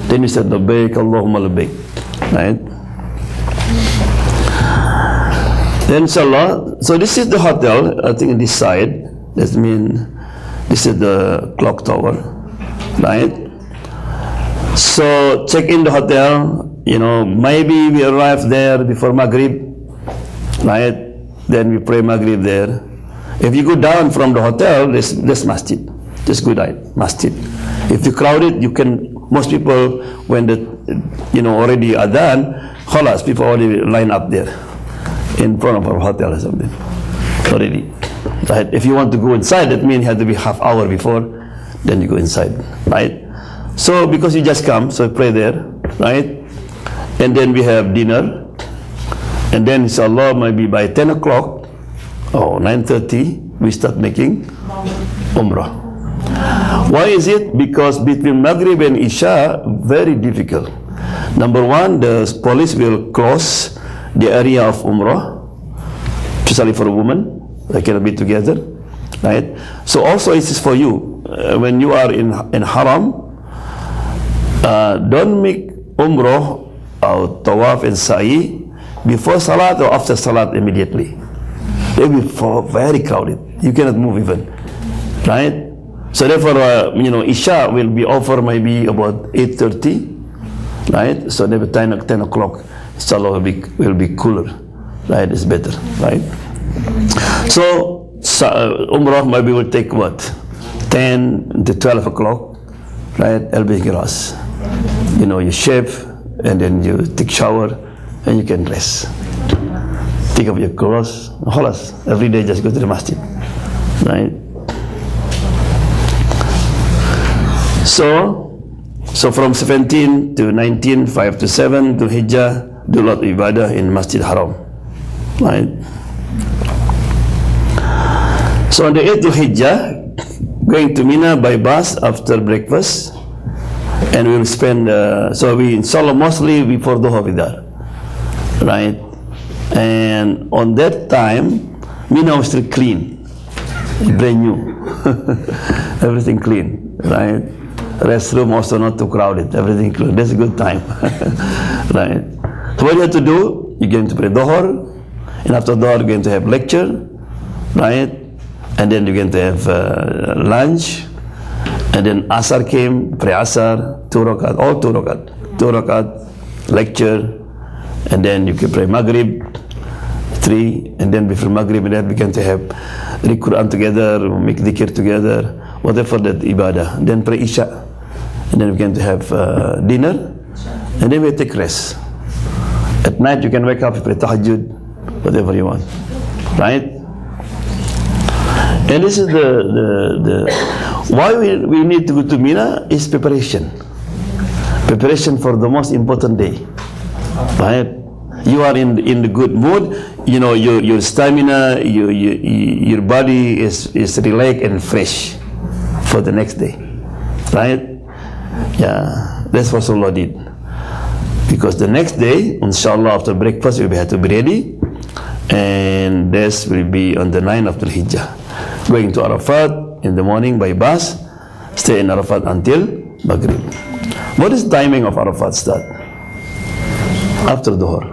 S2: Then you said labbaik Allahumma labbaik. Right? Then inshallah, so this is the hotel, I think on this side. That means this is the clock tower. Right? So check in the hotel, maybe we arrive there before Maghrib, right? Then we pray Maghrib there. If you go down from the hotel, there's masjid. Just go down, masjid. If you crowded, most people, when already adhan, khalas, people already line up there in front of our hotel or something, already. Right? If you want to go inside, that means you have to be half hour before, then you go inside, right? So because you just come, so pray there, right? And then we have dinner, and then inshallah maybe by 10 o'clock or 9:30 we start making umrah. Why is it? Because between Maghrib and Isha, very difficult. Number one, the police will close the area of umrah, especially for a woman, they cannot be together, right? So also it is for you, when you are in haram, don't make umrah or tawaf and sa'i before salat or after salat immediately. They will be very crowded. You cannot move even, right? So therefore, Isha will be over maybe about 8:30, right? So maybe 10 o'clock, inshallah will be cooler, right? It's better, right? So umrah maybe will take what? 10 to 12 o'clock, right? Al-Bihras. You shave and then you take shower and you can rest. Take off your clothes. Khalas. Every day just go to the masjid, right? So from 17 to 19, 5 to 7 to Hijjah, do a lot of ibadah in Masjid Haram, right? So on the 8th of Hijjah, going to Mina by bus after breakfast, and we will spend, so we inshallah mostly before Dhuhr with that, right? And on that time, Mina was still clean, brand new, everything clean, right? Restroom also not too crowded, everything clean. That's a good time, right? So what you have to do, you're going to pray Dhuhr, and after Dhuhr you're going to have lecture, right? And then you're going to have lunch, and then Asar came, pray Asar, 2 rakat, all 2 rakat, 2 rakat, lecture, and then you can pray Maghrib, 3, and then before Maghrib, and then we going to have read Quran together, make dhikr together, whatever that ibadah. Then pray Isha, and then we're going to have dinner, and then we take rest. At night you can wake up, pray tahajjud, whatever you want, right? And this is the why we need to go to Mina is preparation for the most important day, right? You are in the good mood, your stamina, your body is relaxed and fresh for the next day, right? Yeah, that's what Allah did. Because the next day, inshallah, after breakfast, we have to be ready, and this will be on the 9th of the Hijjah. Going to Arafat in the morning by bus, stay in Arafat until Maghrib. What is timing of Arafat start? After Dhuhr.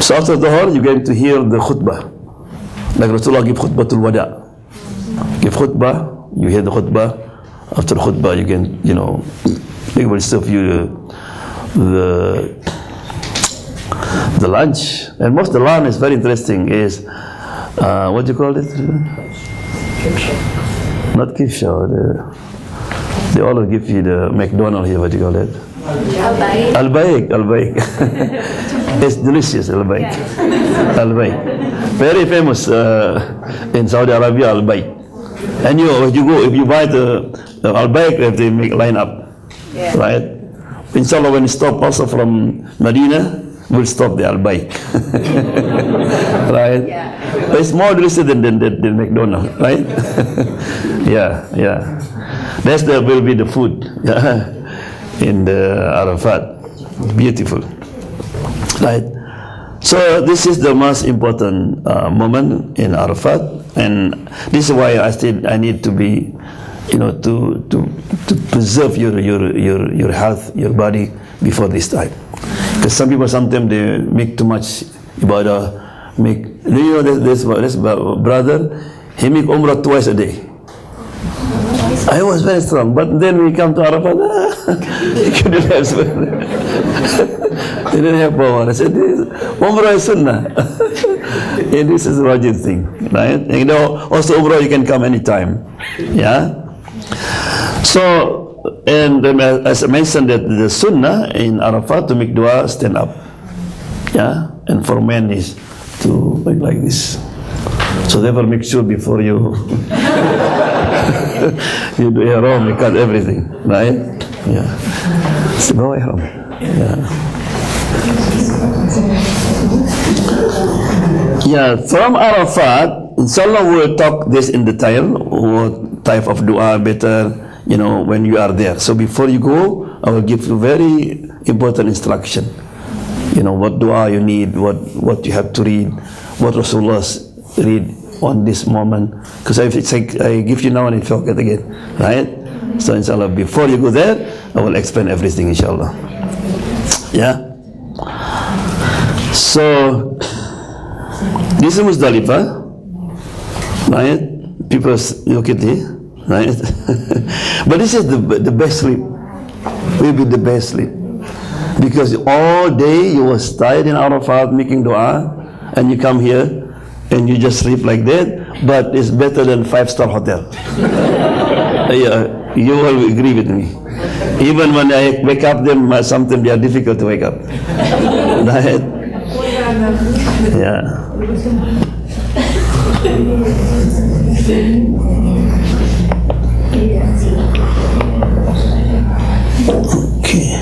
S2: So after Dhuhr, you're going to hear the khutbah. Like Rasulullah give khutbatul wada. Give khutbah, you hear the khutbah. After khutbah, you can, they will serve you the lunch. And most of the lunch is very interesting, is what do you call it? Not kifsha. They always give you the McDonald's here. What do you call it? Al-Baik. It's delicious, al-bayk. Al-bayk. Very famous in Saudi Arabia, al-bayk. And if you buy the al-bayk, they make line up, right? Inshallah, when you stop also from Medina, we'll stop the al-bayk. Right? But it's more delicious than McDonald's, right? Yeah. That will be the food in the Arafat. Beautiful. Right? So this is the most important moment in Arafat, and this is why I said I need to be, to preserve your health, your body before this time. Because some people sometimes they make too much ibadah. This brother, he make umrah twice a day. I was very strong, but then we come to Arafat, he couldn't have he didn't have power. I said, umrah is sunnah. And this is a wajib thing, right? And also umrah you can come anytime. Yeah? So, and as I mentioned that the sunnah in Arafat to make dua, stand up. Yeah? And for men is to make like this. So therefore make sure before you you do ihram, you cut everything, right? Yeah. So go ihram. Yeah. Yeah, from Arafat, inshallah we'll talk this in detail, what type of dua better, when you are there. So before you go, I will give you very important instruction. What dua you need, what you have to read, what Rasulullah read on this moment. Because if it's like I give you now and you forget again, right? So inshallah, before you go there, I will explain everything, inshallah. Yeah. So this is Muzdalifah, right? People look at it, right? But this is the best sleep. Maybe the best sleep, because all day you was tired in Arafat making dua, and you come here and you just sleep like that. But it's better than 5-star hotel. Yeah, you will agree with me. Even when I wake up them, sometimes they are difficult to wake up. Right? Yeah. Okay.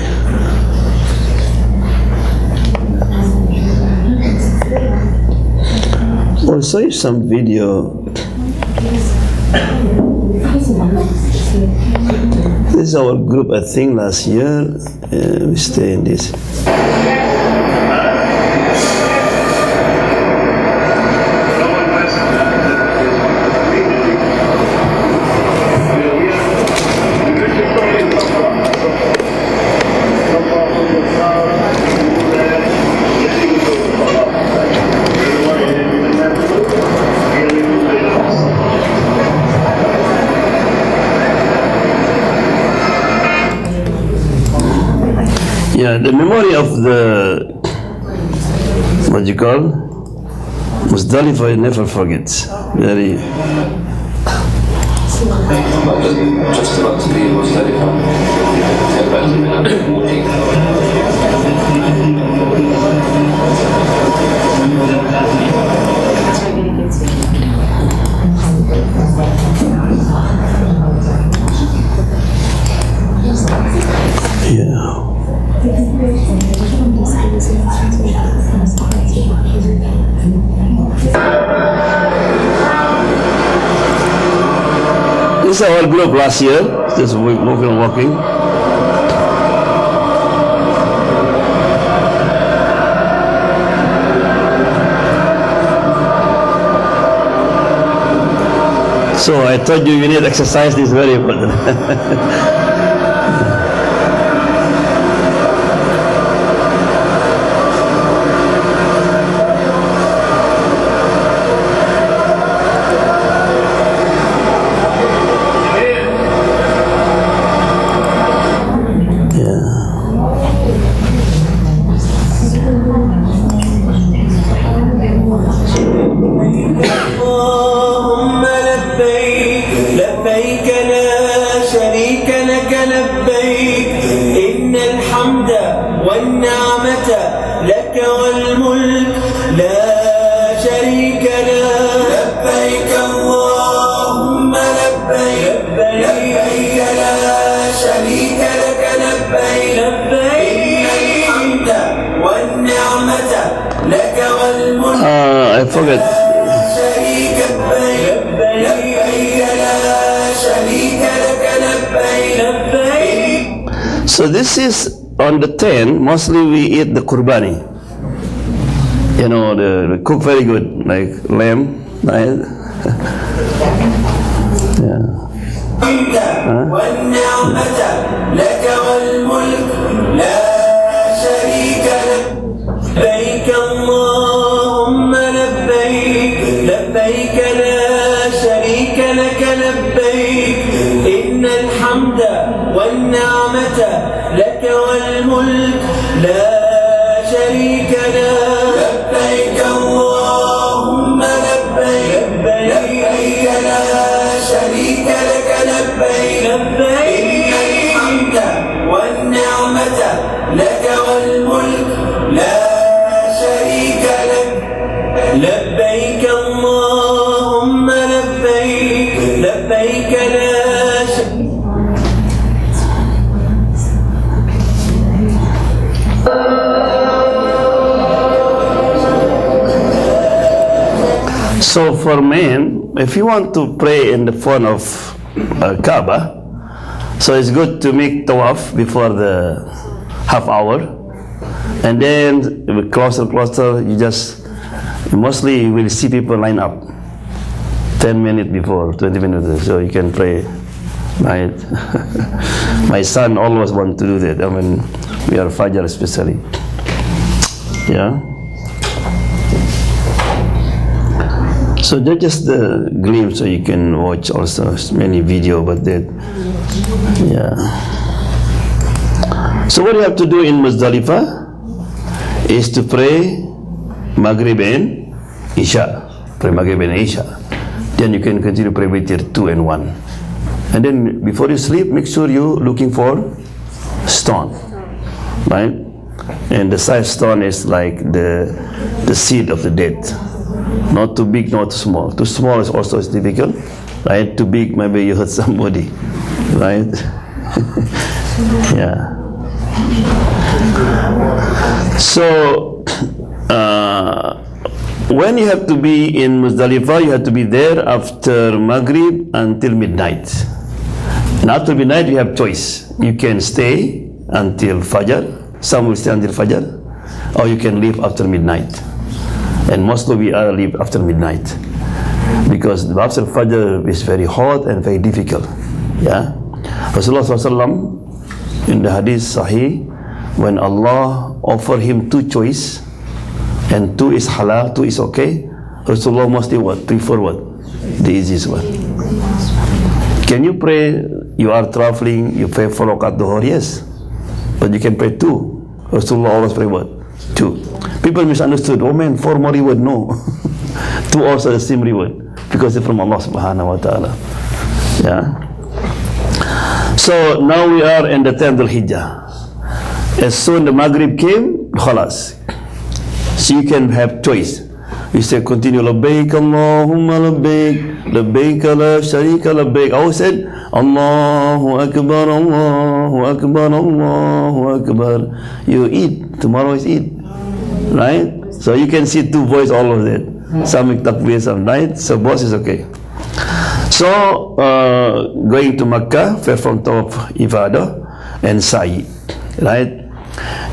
S2: Also, some video. This is our group, I think, last year. We stay in this. Yeah, the memory of the, what you call, Muzdalifah, you never forgets. Very.
S4: Just about to be Muzdalifah.
S2: Yeah. This is our group last year, just moving and walking. So I told you need exercise, this is very important.
S5: لبيك لا شريك لك لبيك
S1: لك والملك لا شريك له لبيك اللهم لبيك لبيك لا شريك لك لبيك لبيك إن الحمد والنعمة لك والملك
S2: I forget.
S1: شريك لبيك لبيك لا شريك لك لبيك لبيك.
S2: So this is on the 10, mostly we eat the kurbani. You know, they cook very good, like lamb, right? Yeah.
S1: والنعمة لك والملك لا شريك لك لبيك اللهم لبيك لبيك لا شريك لك لبيك إن الحمد والنعمة لك والملك لا شريك له لبيك اللهم لبيك لبيك لا شريك لك لبيك لبيك إن الحمد والنعمة لك والملك لا شريك لك لبيك اللهم لبيك لبيك لا شريك.
S2: So for men, if you want to pray in the front of Kaaba, so it's good to make tawaf before the half hour, and then closer, mostly you will see people line up 10 minutes before, 20 minutes, so you can pray, right? My son always want to do that. I mean, we are Fajr especially, yeah. So that's just the glimpse, so you can watch also many video about that. Yeah. So what you have to do in Muzdalifah is to pray Maghrib and Isha. Pray Maghrib and Isha. Then you can continue pray Witr 2 and 1. And then before you sleep, make sure you're looking for stone, right? And the size stone is like the seed of the dead. Not too big, not too small. Too small is also difficult, right? Too big, maybe you hurt somebody, right? Yeah. So, when you have to be in Muzdalifah, you have to be there after Maghrib until midnight. And after midnight, you have choice. You can stay until Fajr. Some will stay until Fajr, or you can leave after midnight. And mostly we are leave after midnight, because after Fajr is very hot and very difficult. Yeah, Rasulullah SAW in the Hadith Sahih, when Allah offered him two choice, and two is halal, two is okay, Rasulullah mostly prefer what? The easiest one. Can you pray? You are traveling, you pray 4 rakat dhuhr, yes, but you can pray 2. Rasulullah always pray what? 2. People misunderstood. Oh man, 4 more reward. No. 2 also the same reward, because it's from Allah subhanahu wa ta'ala. Yeah. So now we are in the 10th al-Hijjah. As soon the Maghrib came, khalas. So you can have choice. You say continue labbaik Allahumma labbaik labbaik la sharika labbaik. I always said Allahu Akbar Allahu Akbar Allahu Akbar. You eat. Tomorrow is Eid, right? So you can see 2 voice all of that. Some make takbir, some right. So both is okay. So going to Makkah, perform tawaf ibadah and sa'i, right?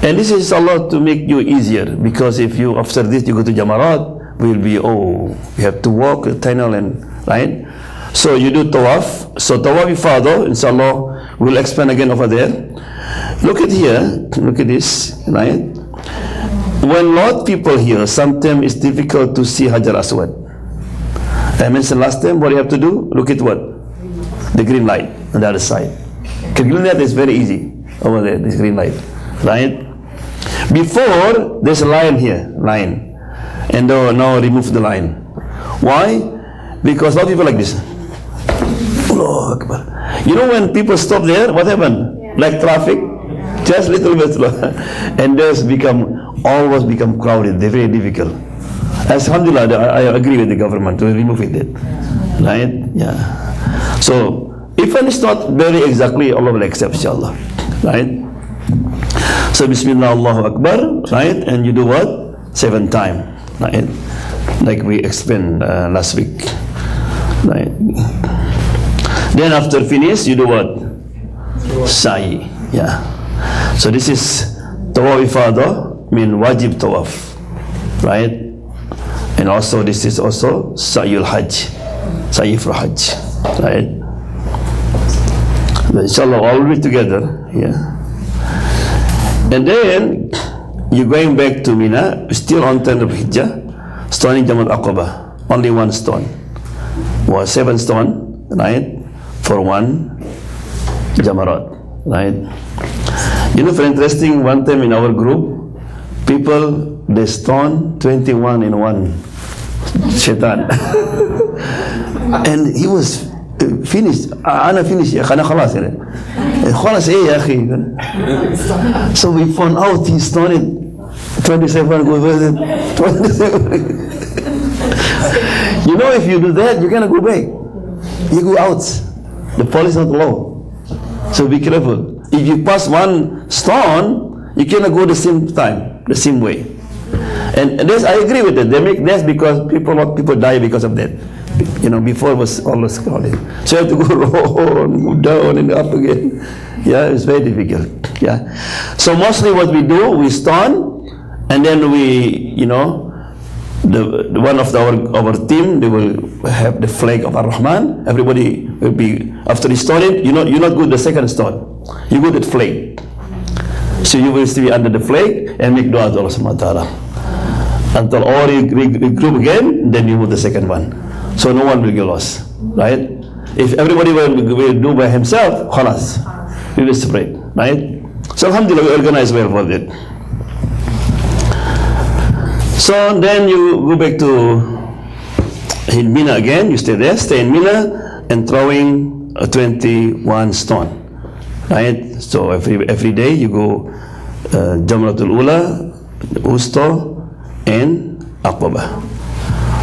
S2: And this is Allah to make you easier, because if you after this you go to Jamarat, will be you have to walk the tunnel and right. So you do tawaf. So tawaf ifadah, inshallah, we'll explain again over there. Look at here, look at this, right? When lot of people here, sometimes it's difficult to see Hajar Aswad. I mentioned last time, what you have to do, look at what? The green light on the other side. The green light is very easy over there, this green light, right? Before, there's a line here, line. And now remove the line. Why? Because a lot of people like this. Allahu Akbar. You know when people stop there, what happened? Like traffic, just little bit slow. And there's become always become crowded. They're very difficult. Alhamdulillah, I agree with the government to remove it. Right? Yeah. So, even it's not very exactly, Allah will accept, inshallah. Right? So, Bismillah, Allahu Akbar, right? And you do what? 7 times, right? Like we explained last week, right? Then after finish, you do what? Sa'i, yeah. So this is Tawaf Ifadah, mean wajib tawaf, right? And also this is also Sa'yul Hajj, Sa'i for Hajj, right? But inshallah, all will be together, yeah. And then you're going back to Mina, still on 10th of Hijjah, stoning Jamal Aqaba, only 1 stone, or 7 stone, right, for 1 Jamarat, right? You know, for interesting, one time in our group, people, they stone 21 in 1 shaitan. And he was finished. أنا finished. أنا خلاص يعني. خلاص إيه يا أخي. So we found out he stoned 27. 27. You know, if you do that, you cannot go back. You go out. The police not law. So be careful. If you pass 1 stone, you cannot go the same time, the same way. And this, I agree with it. They make this because people die because of that. You know, before it was always crowded. So you have to go round, move down and up again. Yeah, it's very difficult. Yeah. So mostly what we do, we stone, and then we, you know, the one of our team, they will have the flag of Ar-Rahman. Everybody will be, after you stone it, you're not good the second stone. You go to the flag. So you will be under the flag and make dua to Allah subhanahu wa ta'ala. Until all you regroup again, then you move the second one. So no one will get lost, right? If everybody will do by himself, khalas, we will separate, right? So alhamdulillah, we organize well for that. So then you go back to in Mina again, you stay there, stay in Mina and throwing a 21 stone, right? So every day you go Jamratul Ula, Usto and Aqaba,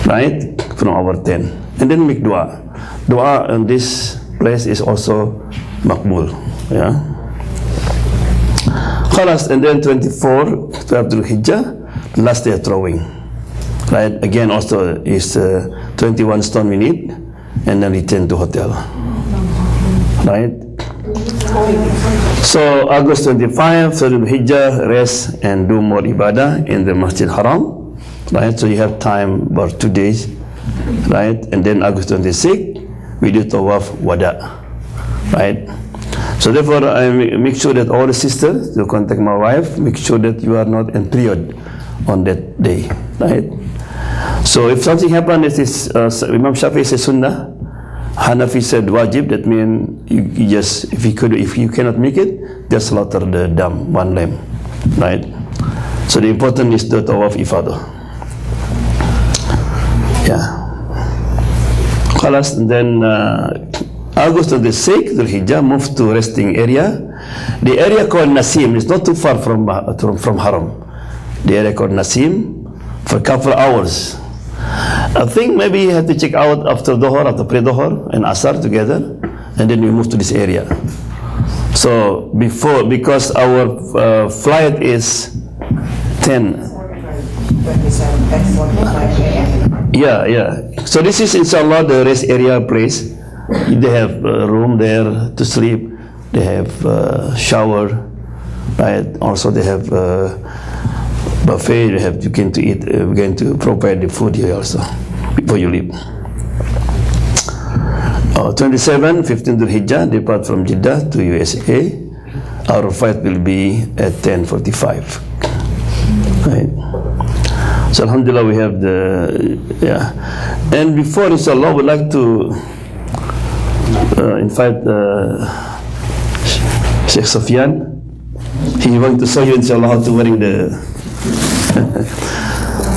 S2: right? From our 10, and then make dua. Dua in this place is also makbul, yeah. Khalas, and then 24, 12 Hijjah, last day of throwing, right? Again, also is 21 stone we need, and then return to hotel, right? So August 25, 3rd Hijjah, rest and do more ibadah in the Masjid Haram, right? So you have time about 2 days, right? And then August 26, we do Tawaf Wada, right? So therefore, I make sure that all the sisters, to contact my wife, make sure that you are not in period on that day, right? So if something happens, Imam Shafi'i says Sunnah, Hanafi said wajib. That means you just, if you cannot make it, just slaughter the dam, 1 lamb, right? So the important is the Tawaf Ifadah. Yeah. Khalas, and then August 26th, Dhul Hijjah, moved to resting area. The area called Nasim is not too far from Haram. The area called Nasim for a couple of hours. I think maybe you have to check out after Dhuhr, after pre-Dhuhr and Asar together, and then we move to this area. So because our flight is 10. Yeah. So this is inshallah the rest area place. They have a room there to sleep. They have shower, right? Also they have buffet. They have, you can to eat. We're going to provide the food here also before you leave. 27, 15 Dhul Hijjah, depart from Jeddah to USA. Our flight will be at 10:45. Right. So alhamdulillah, we have and before inshallah, we'd like to invite Sheikh Sufyan. He wants to show you inshallah how to wearing the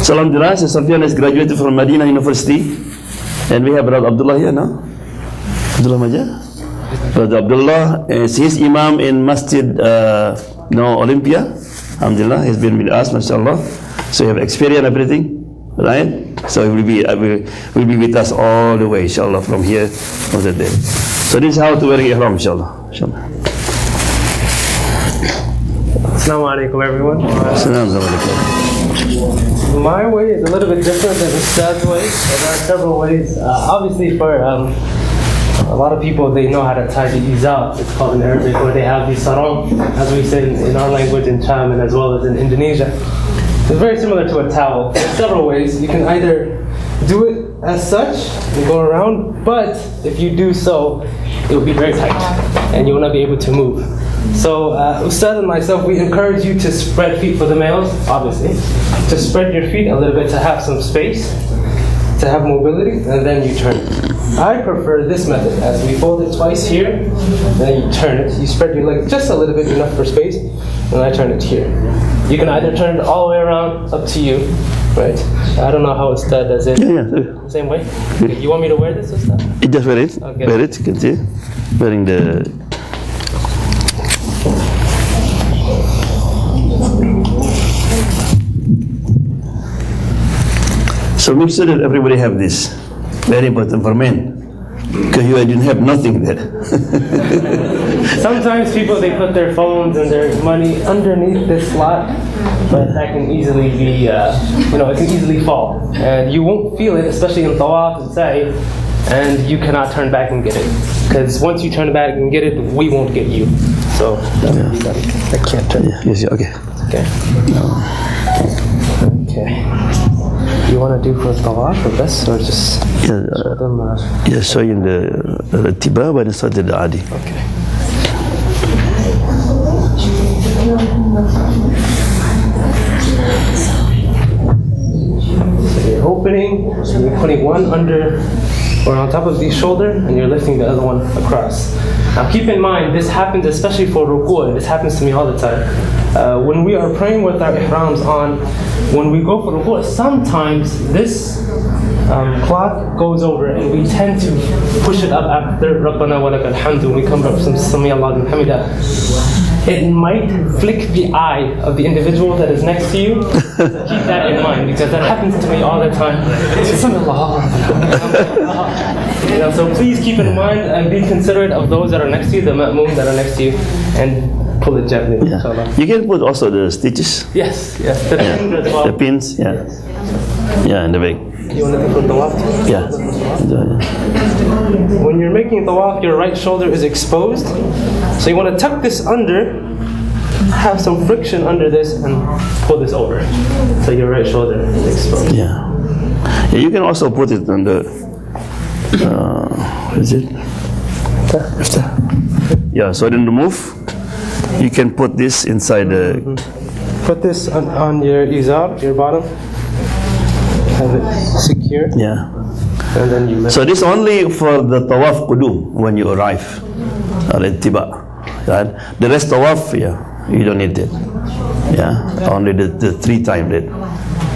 S2: So alhamdulillah, Sheikh Sufyan has graduated from Medina University, and we have Brother Abdullah here now. Abdullah Majah? Brother Abdullah is his imam in Masjid Olympia, Alhamdulillah, he's been with us, mashallah. So you have experience everything, right? So he will be with us all the way, inshallah, from here on the day. So this is how to wear ihram, inshallah.
S5: Assalamu alaikum, everyone.
S2: Assalamu alaikum.
S5: My way is a little bit different than Ustad's way. There are several ways. Obviously, for a lot of people, they know how to tie the izar, it's called in Arabic, or they have the sarong, as we say in our language in Cham and as well as in Indonesia. It's very similar to a towel. There's several ways. You can either do it as such and go around, but if you do so, it will be very tight and you will not be able to move. So Ustad and myself, we encourage you to spread feet for the males, obviously, to spread your feet a little bit to have some space, to have mobility, and then you turn. I prefer this method, as we fold it twice here, and then you turn it. You spread your legs just a little bit, enough for space, and I turn it here. You can either turn it all the way around, up to you, right? I don't know how Ustad does it.
S2: Yeah.
S5: Same way? Okay. You want me to wear this, Ustad?
S2: You just wear it.
S5: Okay.
S2: Wear it, you can see. Wearing the... So make sure that everybody have this. Very important for men. Because you didn't have nothing there.
S5: Sometimes people, they put their phones and their money underneath this slot, but that can easily be, it can easily fall. And you won't feel it, especially in tawaf and sa'i, and you cannot turn back and get it. Because once you turn back and get it, we won't get you. So, I can't turn.
S2: Yes, okay.
S5: Okay. Okay. You want to do for tawaf or this, or just show them?
S2: Yes, showing the tiba by the side of the adi.
S5: Okay. So you're opening, and you're putting one under or on top of the shoulder, and you're lifting the other one across. Now keep in mind, this happens especially for ruku', and this happens to me all the time. When we are praying with our ihrams on, when we go for ruku', sometimes this cloth goes over, and we tend to push it up after Rabbana wa lakal hamdu, when we come up from Sami Allahu liman hamidah. It might flick the eye of the individual that is next to you. Keep that in mind, because that happens to me all the time. So please keep in mind and be considerate of those that are next to you, the ma'moom that are next to you, and pull it gently.
S2: Yeah.
S5: Inshallah.
S2: You can put also the stitches.
S5: Yes, the pins as well.
S2: The pins, yeah. Yeah, in the back.
S5: You want to do for tawaf?
S2: Yeah.
S5: When you're making tawaf, your right shoulder is exposed. So you want to tuck this under, have some friction under this, and pull this over. So your right shoulder is exposed.
S2: Yeah. Yeah, you can also put it on the, is it? Yeah, so then remove. You can put this inside the...
S5: Put this on your izar, your bottom. Have it secure.
S2: Yeah.
S5: And then you lift.
S2: So this only for the tawaf qudum when you arrive, or tiba. Right? The rest tawaf, yeah, you don't need it. Yeah, only the 3 times that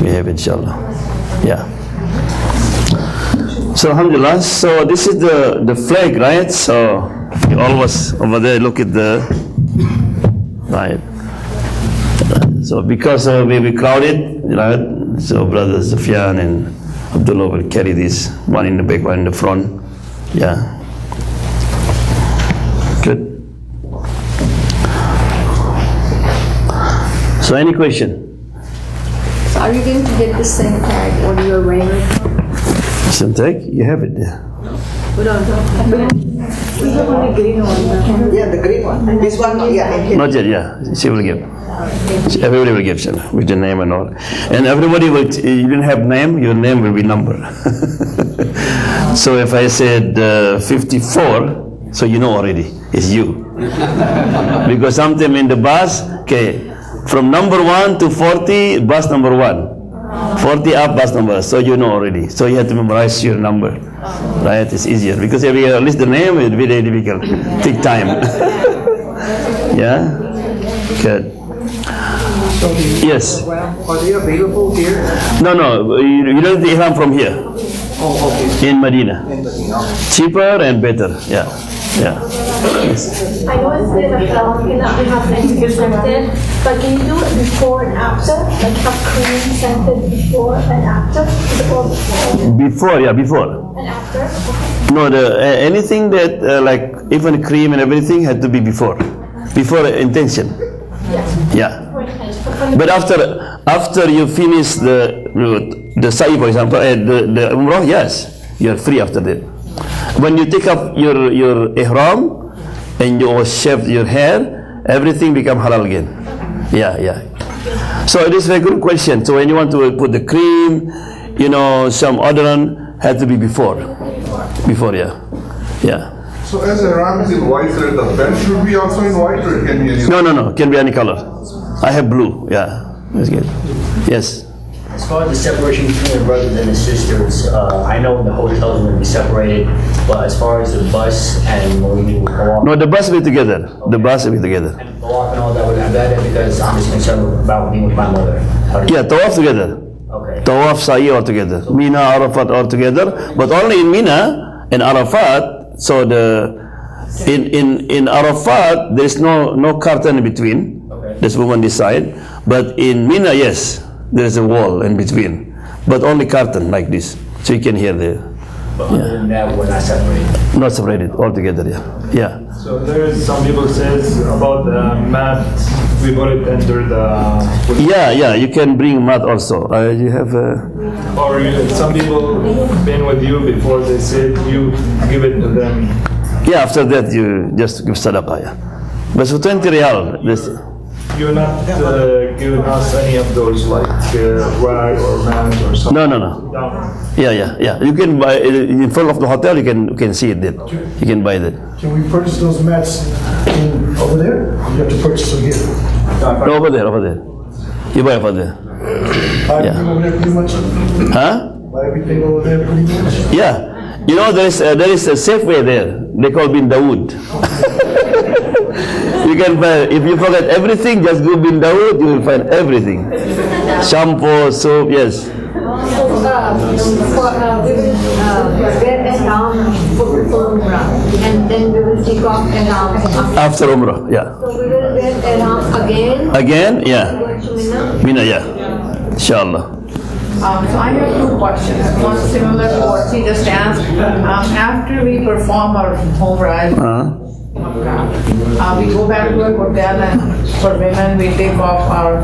S2: we have, inshallah. Yeah. So alhamdulillah, so this is the flag, right? So you always over there look at the, right? So because we be crowded, right? So Brother Sufyan and Abdullah will carry this, one in the back, one in the front. Yeah. Good. So any question?
S6: So are you going to get the same tag or you're wearing it?
S2: Same tag? You have it there.
S6: We have only green one.
S3: Yeah, the green one. This one, yeah.
S2: Not yet, yeah. She will give. Everybody will give, inshallah, with the name and all. And everybody will, you don't have name, your name will be number. So if I said 54, so you know already, it's you. Because sometime in the bus, okay, from number 1 to 40, bus number 1. 40 up, bus number, so you know already. So you have to memorize your number, right? It's easier. Because if you list the name, it will be very difficult. Take time. Yeah? Good. Yes.
S3: Are they available here?
S2: No, you don't ihram from here.
S3: Oh, okay.
S2: In Medina.
S3: In Medina.
S2: Cheaper and better, yeah.
S7: I know it's been a film, you know, we have like scented, but can you do it before and after? Like have cream scented before and after?
S2: Before, yeah, before.
S7: And after?
S2: No, anything that like even cream and everything had to be before intention. Yeah. But after you finish the sa'i, for example, the umrah, yes, you are free after that. When you take up your ihram and you shave your hair, everything become halal again. Yeah. So it is a very good question. So when you want to put the cream, some odorant had to be before, yeah.
S8: So as a ram is in white, so the belt should be also in white, or it can be any?
S2: No, can be any color. I have blue. Yeah, that's good. Yes.
S9: As far as the separation between the brothers and the sisters, I know the hotels will be separated, but as far as the bus and when we go off,
S2: No, the bus will be together. The bus will be together.
S9: and go off and all that, would have that because I'm just concerned about being with my mother. How do you-
S2: Yeah, tawaf together.
S9: Okay.
S2: Tawaf, sa'i all together. Mina, Arafat all together. But only in Mina and Arafat. So in Arafat there is no curtain in between.
S9: Okay.
S2: There's woman this side. But in Mina, yes, there is a wall in between. But only curtain like this, so you can hear the.
S9: But other than that, we're not separated.
S2: Not separated, all together. Yeah.
S10: So there is some people says about the mat, we put it under the.
S2: Yeah. You can bring mat also. You have.
S10: Or some people been with you before, they said you give it to them.
S2: Yeah. After that, you just give sadaqah. Yeah. But for 20 riyal, this.
S10: You're not giving us any of those like rag or mat or something.
S2: No.
S10: Down.
S2: Yeah. You can buy in front of the hotel. You can see it there. You can buy that.
S11: Can we purchase those mats over there? You have to purchase them here.
S2: No, over there. You buy over there.
S11: Buy everything over there pretty much?
S2: Huh?
S11: Buy everything over there pretty much?
S2: Yeah. There is a safe way there. They call bin Dawood. You can buy, if you forget everything, just go bin Dawood, you will find everything. Shampoo, soap, yes.
S7: So, we will wear ihram for Umrah, and then we will take off ihram
S2: After Umrah, yeah.
S7: So we will wear ihram again.
S2: Again, yeah.
S7: Go to Mina.
S2: Mina, yeah. Inshallah.
S12: So I have two questions. One similar to what she just asked. After we perform our home ride, we go back to our hotel, and for women we take off our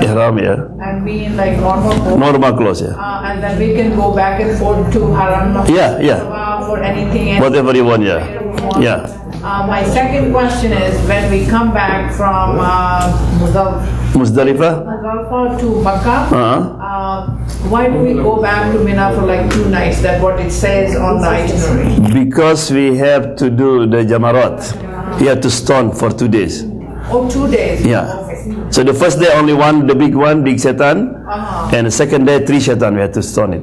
S2: Ihram, yeah.
S12: and be in like normal clothes.
S2: Normal clothes, yeah.
S12: And then we can go back and forth to Haram.
S2: Yeah.
S12: For anything else.
S2: Whatever you want, yeah. Yeah.
S12: My second question is when we come back from
S2: Muzdalifah
S12: to Makkah, why do we go back to Mina for like 2 nights? That's what it says on the itinerary.
S2: Because we have to do the Jamarat. We have to stone for 2 days.
S12: Oh, 2 days.
S2: Yeah. So the first day only one, the big Satan, and the second day 3 Satan. We have to stone it,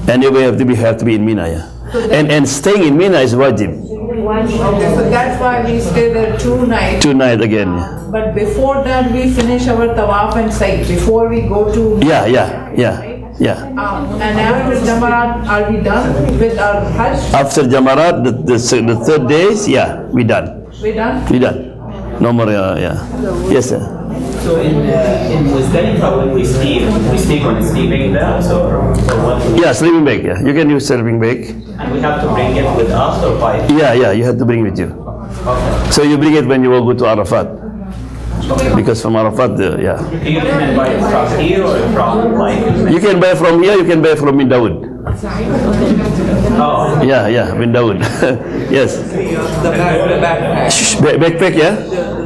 S2: and we have to be in Mina, yeah. And staying in Mina is wajib.
S12: Okay, so that's why we stay there 2 nights.
S2: 2 nights again, yeah.
S12: But before that, we finish our tawaf and sa'i before we go to.
S2: Yeah.
S12: And after Jamarat, are we done with our Hajj?
S2: After Jamarat, the 3rd days, yeah, we done.
S12: We done?
S2: We done. No more, yeah. Yes, sir.
S13: So in Muzdalifah when we sleep on a sleeping bag, or what?
S2: Yeah, sleeping bag, yeah. You can use sleeping bag.
S13: And we have to bring it with us or buy it?
S2: Yeah, you have to bring it with you.
S13: Okay.
S2: So you bring it when you will go to Arafat. Because from Arafat, yeah.
S13: You can buy it from here or from like?
S2: You can buy from here, you can buy from Bin Dawood.
S13: Oh.
S2: Yeah, Bin Dawood. Yes.
S14: The backpack.
S2: Backpack, yeah?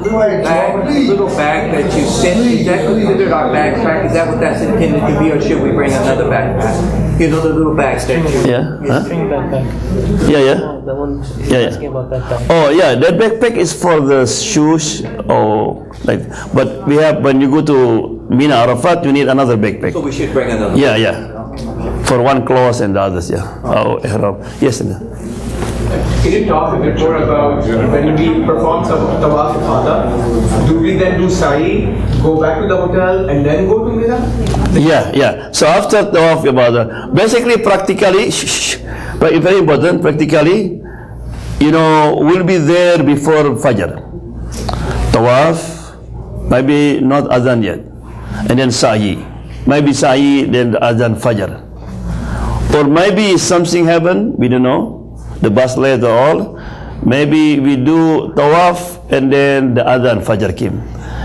S14: Little bag that you sent, is that considered our backpack? Is that what that's intended to be, or should we bring another backpack? You know, the little bags that you...
S2: Yeah? Huh? Yeah.
S5: The one asking about that.
S2: Oh, yeah, that backpack is for the shoes or like, but we have, when you go to Mina Arafat, you need another backpack.
S14: So we should bring another.
S2: Yeah. For one clothes and the others, yeah. Oh, ihram. Yes, sir.
S15: Can you talk a bit more about when we perform some tawaf ifada? Do we then do sa'i, go back to the hotel, and then go to Mina?
S2: Yeah. So after tawaf ibadah, basically, practically, but very important, practically, we'll be there before Fajr. Tawaf, maybe not Adhan yet. And then Sa'i. Maybe Sa'i, then the Adhan Fajr. Or maybe something happened, we don't know. The bus late or all. Maybe we do Tawaf and then the Adhan Fajr came.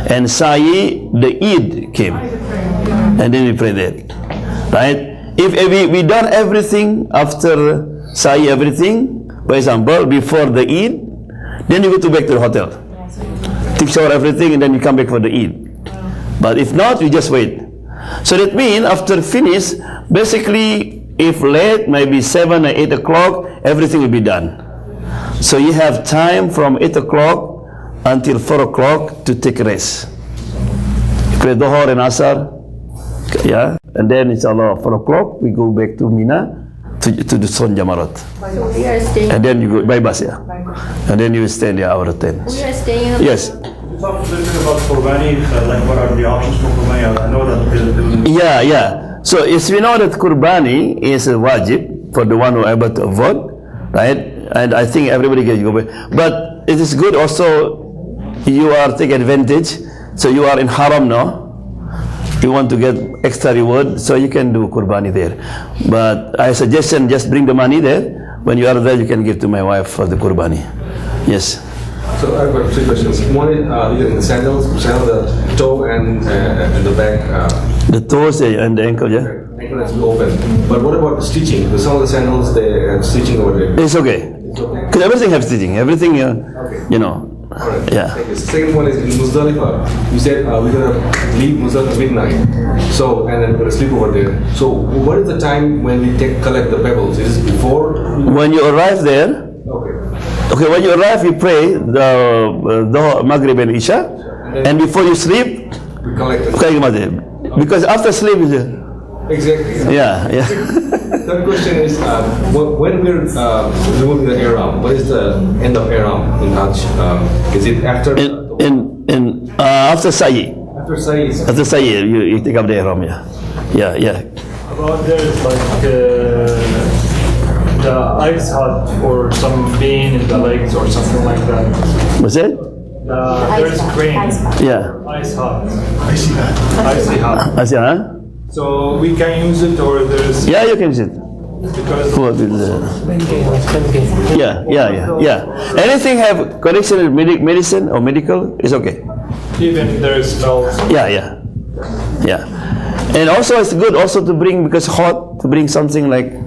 S2: And Sa'i, the Eid came. And then we pray there. Right? If we done everything after Sa'i, everything, for example, before the Eid, then you go back to the hotel. Take shower, everything, and then you come back for the Eid. But if not, you just wait. So that means after finish, basically, if late, maybe 7 or 8 o'clock, everything will be done. So you have time from 8 o'clock until 4 o'clock to take rest. Pray Dhuhr and Asar, yeah, and then inshallah 4 o'clock we go back to Mina to the Sun Jamarat.
S6: So we are staying.
S2: And then you go by bus, yeah. And then you stay there hour 10.
S6: We are staying.
S2: Yes.
S16: Talk a little bit about Qurbani, like what are the options for Qurbani? I know that
S2: Yeah. So as we know that Qurbani is a wajib for the one who are able to avoid, right? And I think everybody can go back. But it is good also, you are taking advantage. So you are in Haram now. You want to get extra reward, so you can do Qurbani there. But I suggest just bring the money there. When you are there, you can give to my wife for the Qurbani. Yes.
S4: So I've got 3 questions. One is the sandals, the toe and the back.
S2: The toes and the ankle, yeah.
S4: Ankle has to be open. But what about the stitching? Because some of the sandals they have stitching over there.
S2: It's okay. Because everything has stitching. Everything, you know.
S4: Alright.
S2: Yeah.
S4: The second one is in Muzdalifah. You said we're gonna leave Muzdalifah midnight. So and then we're gonna sleep over there. So what is the time when we collect the pebbles? Is it before?
S2: When you arrive there. Okay, when you arrive, you pray the Maghrib and Isha, and before you sleep,
S4: we collect
S2: it. Because after sleep is
S4: exactly.
S2: Yeah.
S4: Third question is when we're removing the ihram, what is the end of ihram in Hajj? Is it after?
S2: After Sa'i.
S4: After Sa'i.
S2: After Sa'i, you take up the ihram. Yeah.
S10: About there's like the ice hut or some pain in the legs or something like that.
S2: What's it?
S10: There's crane.
S2: Yeah.
S10: Ice hut.
S11: Icy hut.
S2: I see, huh?
S10: So we can use it or there's...
S2: Yeah, you can use it.
S10: Because...
S2: Yeah. Anything have connection with medicine or medical is okay.
S10: Even there is smells.
S2: Yeah. And also it's good also to bring, because hot, to bring something like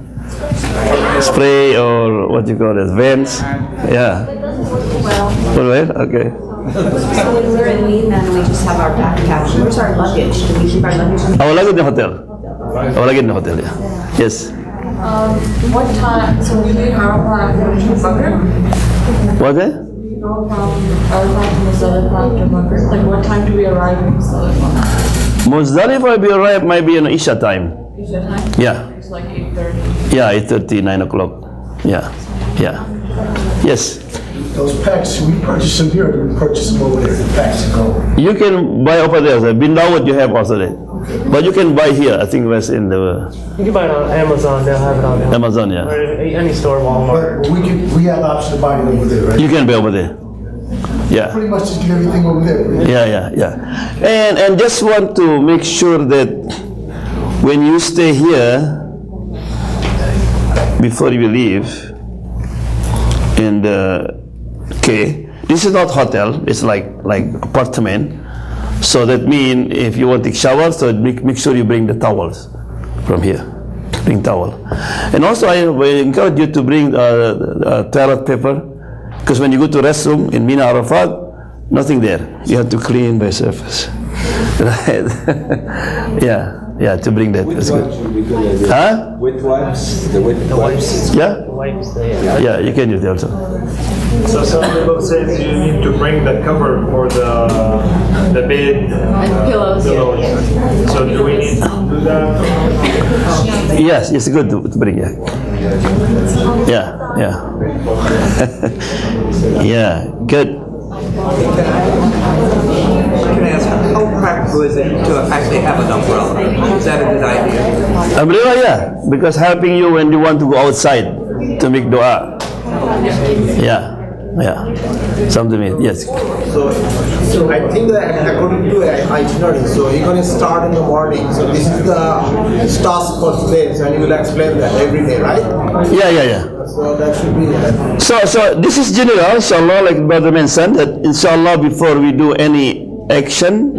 S2: spray or what you call it, vents. Yeah. Well, okay.
S17: So when we're in Redmond, we just have our backpack. Where's our luggage? Do we keep our luggage?
S2: Our luggage in the hotel. Our luggage in the hotel, yeah. Yes.
S17: What time? So we leave Arafat after Maghrib?
S2: What is it?
S17: We go from Arafat to Muzdalifah after Maghrib. Like what time do we arrive in Muzdalifah?
S2: Muzdalifah will arrive maybe in Isha time.
S17: Isha time?
S2: Yeah.
S17: It's like 8:30.
S2: Yeah, 8:30, 9 o'clock. Yeah. Yes.
S11: Those packs, we purchase them here, or we purchase them over there, the packs to go.
S2: You can buy over there. Bin Dawud you have also there. But you can buy here. I think it was in the...
S5: You can buy it on Amazon. They'll have it on there.
S2: Amazon, yeah.
S5: Or any store, Walmart.
S11: But we have the option to buy it over there, right?
S2: You can buy over there. Yeah.
S11: Pretty much just get everything over there. Right?
S2: Yeah. And just want to make sure that when you stay here, before you leave, in the this is not hotel, it's like apartment. So that means if you want to take shower, so make sure you bring the towels from here. Bring towel. And also I encourage you to bring toilet paper, because when you go to restroom in Mina Arafat, nothing there. You have to clean by surface. Right? Yeah, to bring that. That's good. Huh?
S4: Wet wipes. The wipes.
S2: Yeah?
S5: The wipes,
S2: Yeah, you can use it also.
S10: So some people say you need to bring the cover for the bed and
S6: pillows.
S10: So do we need to do that?
S2: Yes, it's good to bring. Yeah. Yeah, good.
S14: Can I ask, how practical is it to actually have an umbrella? Is that a good idea?
S2: Umbrella, yeah, because helping you when you want to go outside to make dua. Yeah, something. Yes.
S18: So I think that according to itinerary, so you're going to start in the morning. So this is the task for today, so you will explain that every day, right?
S2: Yeah.
S18: So that should be.
S2: So this is general, inshallah, like Brother mentioned, that inshallah before we do any action,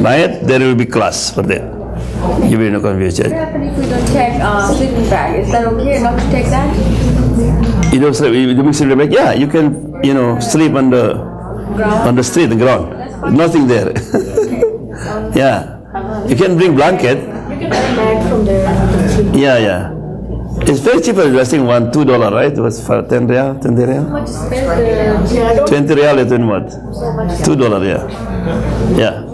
S2: right, there will be class for that. You will no confusion.
S6: What happens if we don't take sleeping bag? Is that okay not to take that?
S2: You don't sleep. You don't sleep bag. Yeah, you can. Sleep on the street, the ground. Nothing there. Yeah, you can bring blanket.
S17: You can bring bag from there.
S2: Yeah. It's very cheap. I think $2, right? It was for 10 real.
S17: How much is it?
S2: 20 real is in what? $2. Yeah.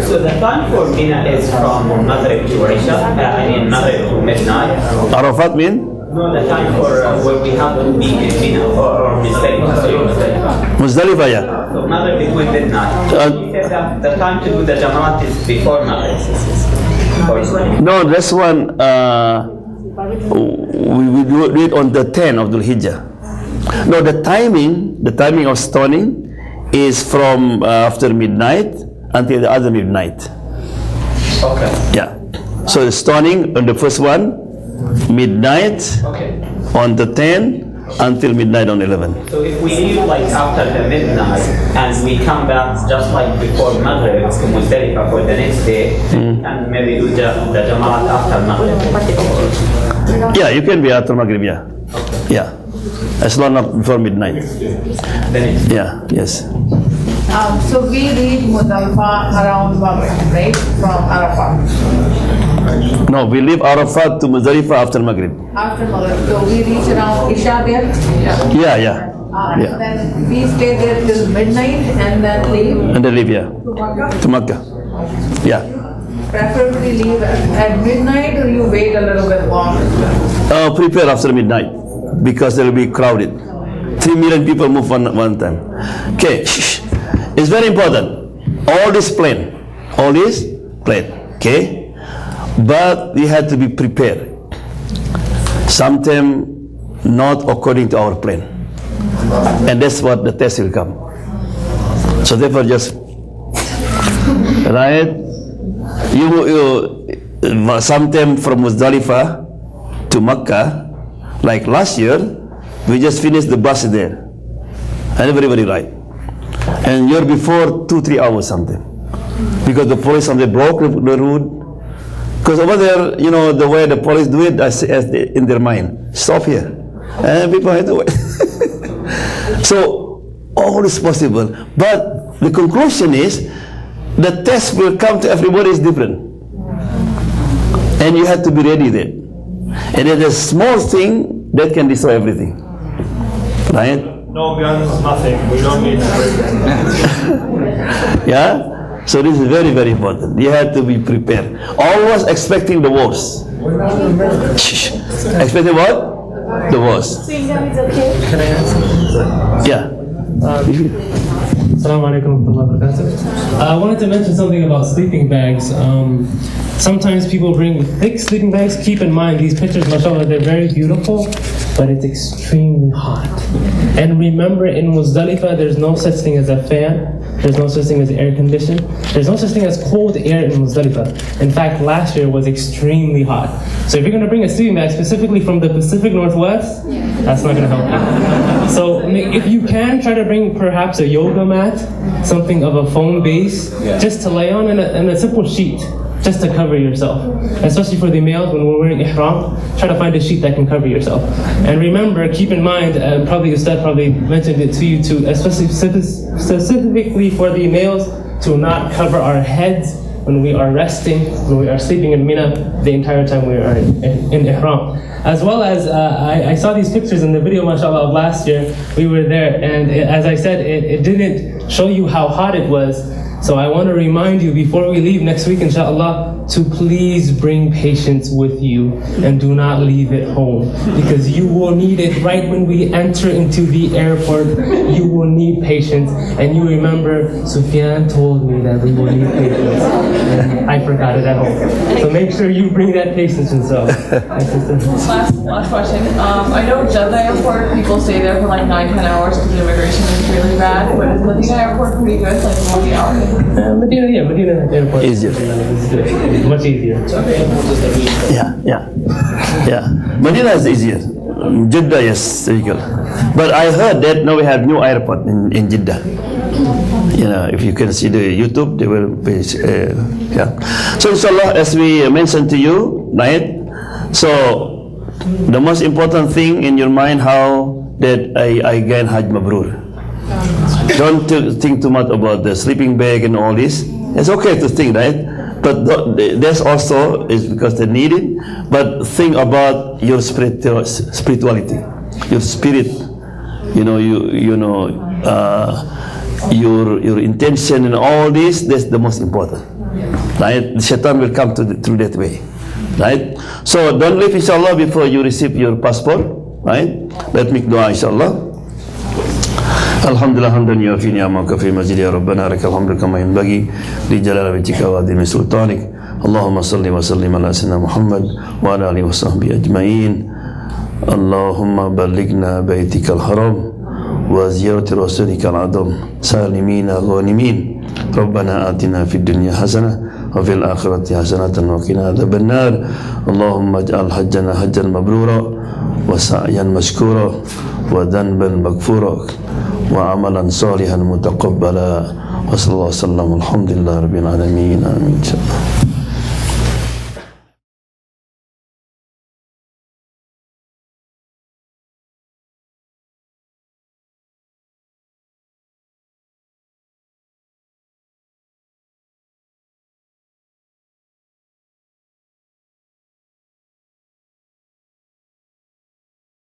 S13: So the time for Mina is from Maghrib to Isha, Maghrib to midnight.
S2: Arafat mean?
S13: No, the time for where we have to be in Mina or Muzdalifah.
S2: Muzdalifah, yeah.
S13: So Maghrib between midnight. You said that the time to do the Jamaat is before Maghrib.
S2: No, this one we do it on the 10th of Dhul Hijjah. No, the timing of stoning is from after midnight until the other midnight.
S13: Okay.
S2: Yeah. So the stoning on the first one, midnight on the 10th until midnight on 11.
S13: So if we leave like after the midnight and we come back just like before Maghrib to Muzdalifah for the next day, and maybe do the Jamaat after Maghrib.
S2: Yeah, you can be after Maghrib, yeah. Yeah. As long as before midnight. Yeah, yes.
S12: So we reach Muzdalifah around Maghrib, right? From Arafat.
S2: No, we leave Arafat to Muzdalifah after Maghrib.
S12: After Maghrib. So we reach around Isha there?
S2: Yeah.
S12: And then we stay there till midnight and then leave?
S2: And then leave, yeah. To Makkah. Yeah.
S12: Preferably leave at midnight or you wait a little bit longer?
S2: Prepare after midnight because there will be crowded. 3 million people move one time. Okay, it's very important. All is planned. Okay, but we have to be prepared. Sometimes not according to our plan, and that's what the test will come. So therefore, just right. You sometime from Muzdalifah to Makkah, like last year, we just finished the bus there, and everybody right. And year before 2-3 hours something, because the police something broke the road. Because over there, the way the police do it, as in their mind, stop here, and people have to wait. So all is possible, but the conclusion is the test will come to everybody is different, and you have to be ready there. And it is a small thing that can destroy everything, right?
S10: No guns, nothing. We don't need to break them.
S2: Yeah? So this is very, very important. You have to be prepared. Always expecting the worst. Expecting what? The worst.
S5: Can I answer?
S2: Yeah.
S5: Assalamu alaikum wa rahmatullahi wa barakatuh. I wanted to mention something about sleeping bags. Sometimes people bring thick sleeping bags. Keep in mind, these pictures, mashallah, they're very beautiful, but it's extremely hot. And remember, in Muzdalifah, there's no such thing as a fan. There's no such thing as air condition. There's no such thing as cold air in Muzdalifah. In fact, last year was extremely hot. So if you're going to bring a sleeping bag specifically from the Pacific Northwest, that's not going to help you. So if you can, try to bring perhaps a yoga mat, something of a foam base, just to lay on, and a simple sheet, just to cover yourself. Especially for the males, when we're wearing ihram, try to find a sheet that can cover yourself. And remember, keep in mind, probably Ustad probably mentioned it to you too, especially specifically for the males, to not cover our heads when we are resting, when we are sleeping in Mina, the entire time we are in ihram. As well as, I saw these pictures in the video, mashallah, of last year. We were there, and as I said, it didn't show you how hot it was. So I want to remind you before we leave next week, inshallah, to please bring patience with you and do not leave it home, because you will need it right when we enter into the airport. You will need patience, and you remember Sufyan told me that we will need patience, and I forgot it at home. So make sure you bring that patience, inshallah.
S17: Last question. I know Jeddah Airport, people stay there for like 9-10 hours because the immigration is really bad, but is Medina Airport pretty good, like 40 hours?
S5: Medina Airport.
S2: Easier.
S5: Much easier.
S2: Yeah. Medina is easier. Jeddah, yes, difficult. But I heard that now we have new airport in Jeddah. You know, if you can see the YouTube, they will be, yeah. So inshallah, as we mentioned to you, right? So the most important thing in your mind, how that I gain Hajj Mabrur. Don't think too much about the sleeping bag and all this. It's okay to think, right? But there's also is because they need it. But think about your spirituality, your spirit. You know, your intention and all this. That's the most important, right? The shaitan will come through that way, right? So don't leave, inshallah, before you receive your passport, right? Let me dua, inshallah. Alhamdulillah hamdan yuafi ni'amaka fi majid ya rabbana lakal hamdu kama yanbaghi li jalali wajhika wa adhimi sultanik. Allahumma salli wa sallim ala sayyidina Muhammad wa ala alihi wa sahbihi ajma'in. Allahumma ballighna baytikal haram wa ziyarati rasulika al-adam salimina ghanimin. Rabbana atina fid dunya hasanah wa fil akhirati hasanatan wa qina adhaban nar. Allahumma ij'al hajjana hajjan mabrura wa sa'yan mashkura wa dhanban maghfura وعملا صالحا متقبلا وصلى الله وسلم الحمد لله رب العالمين آمين.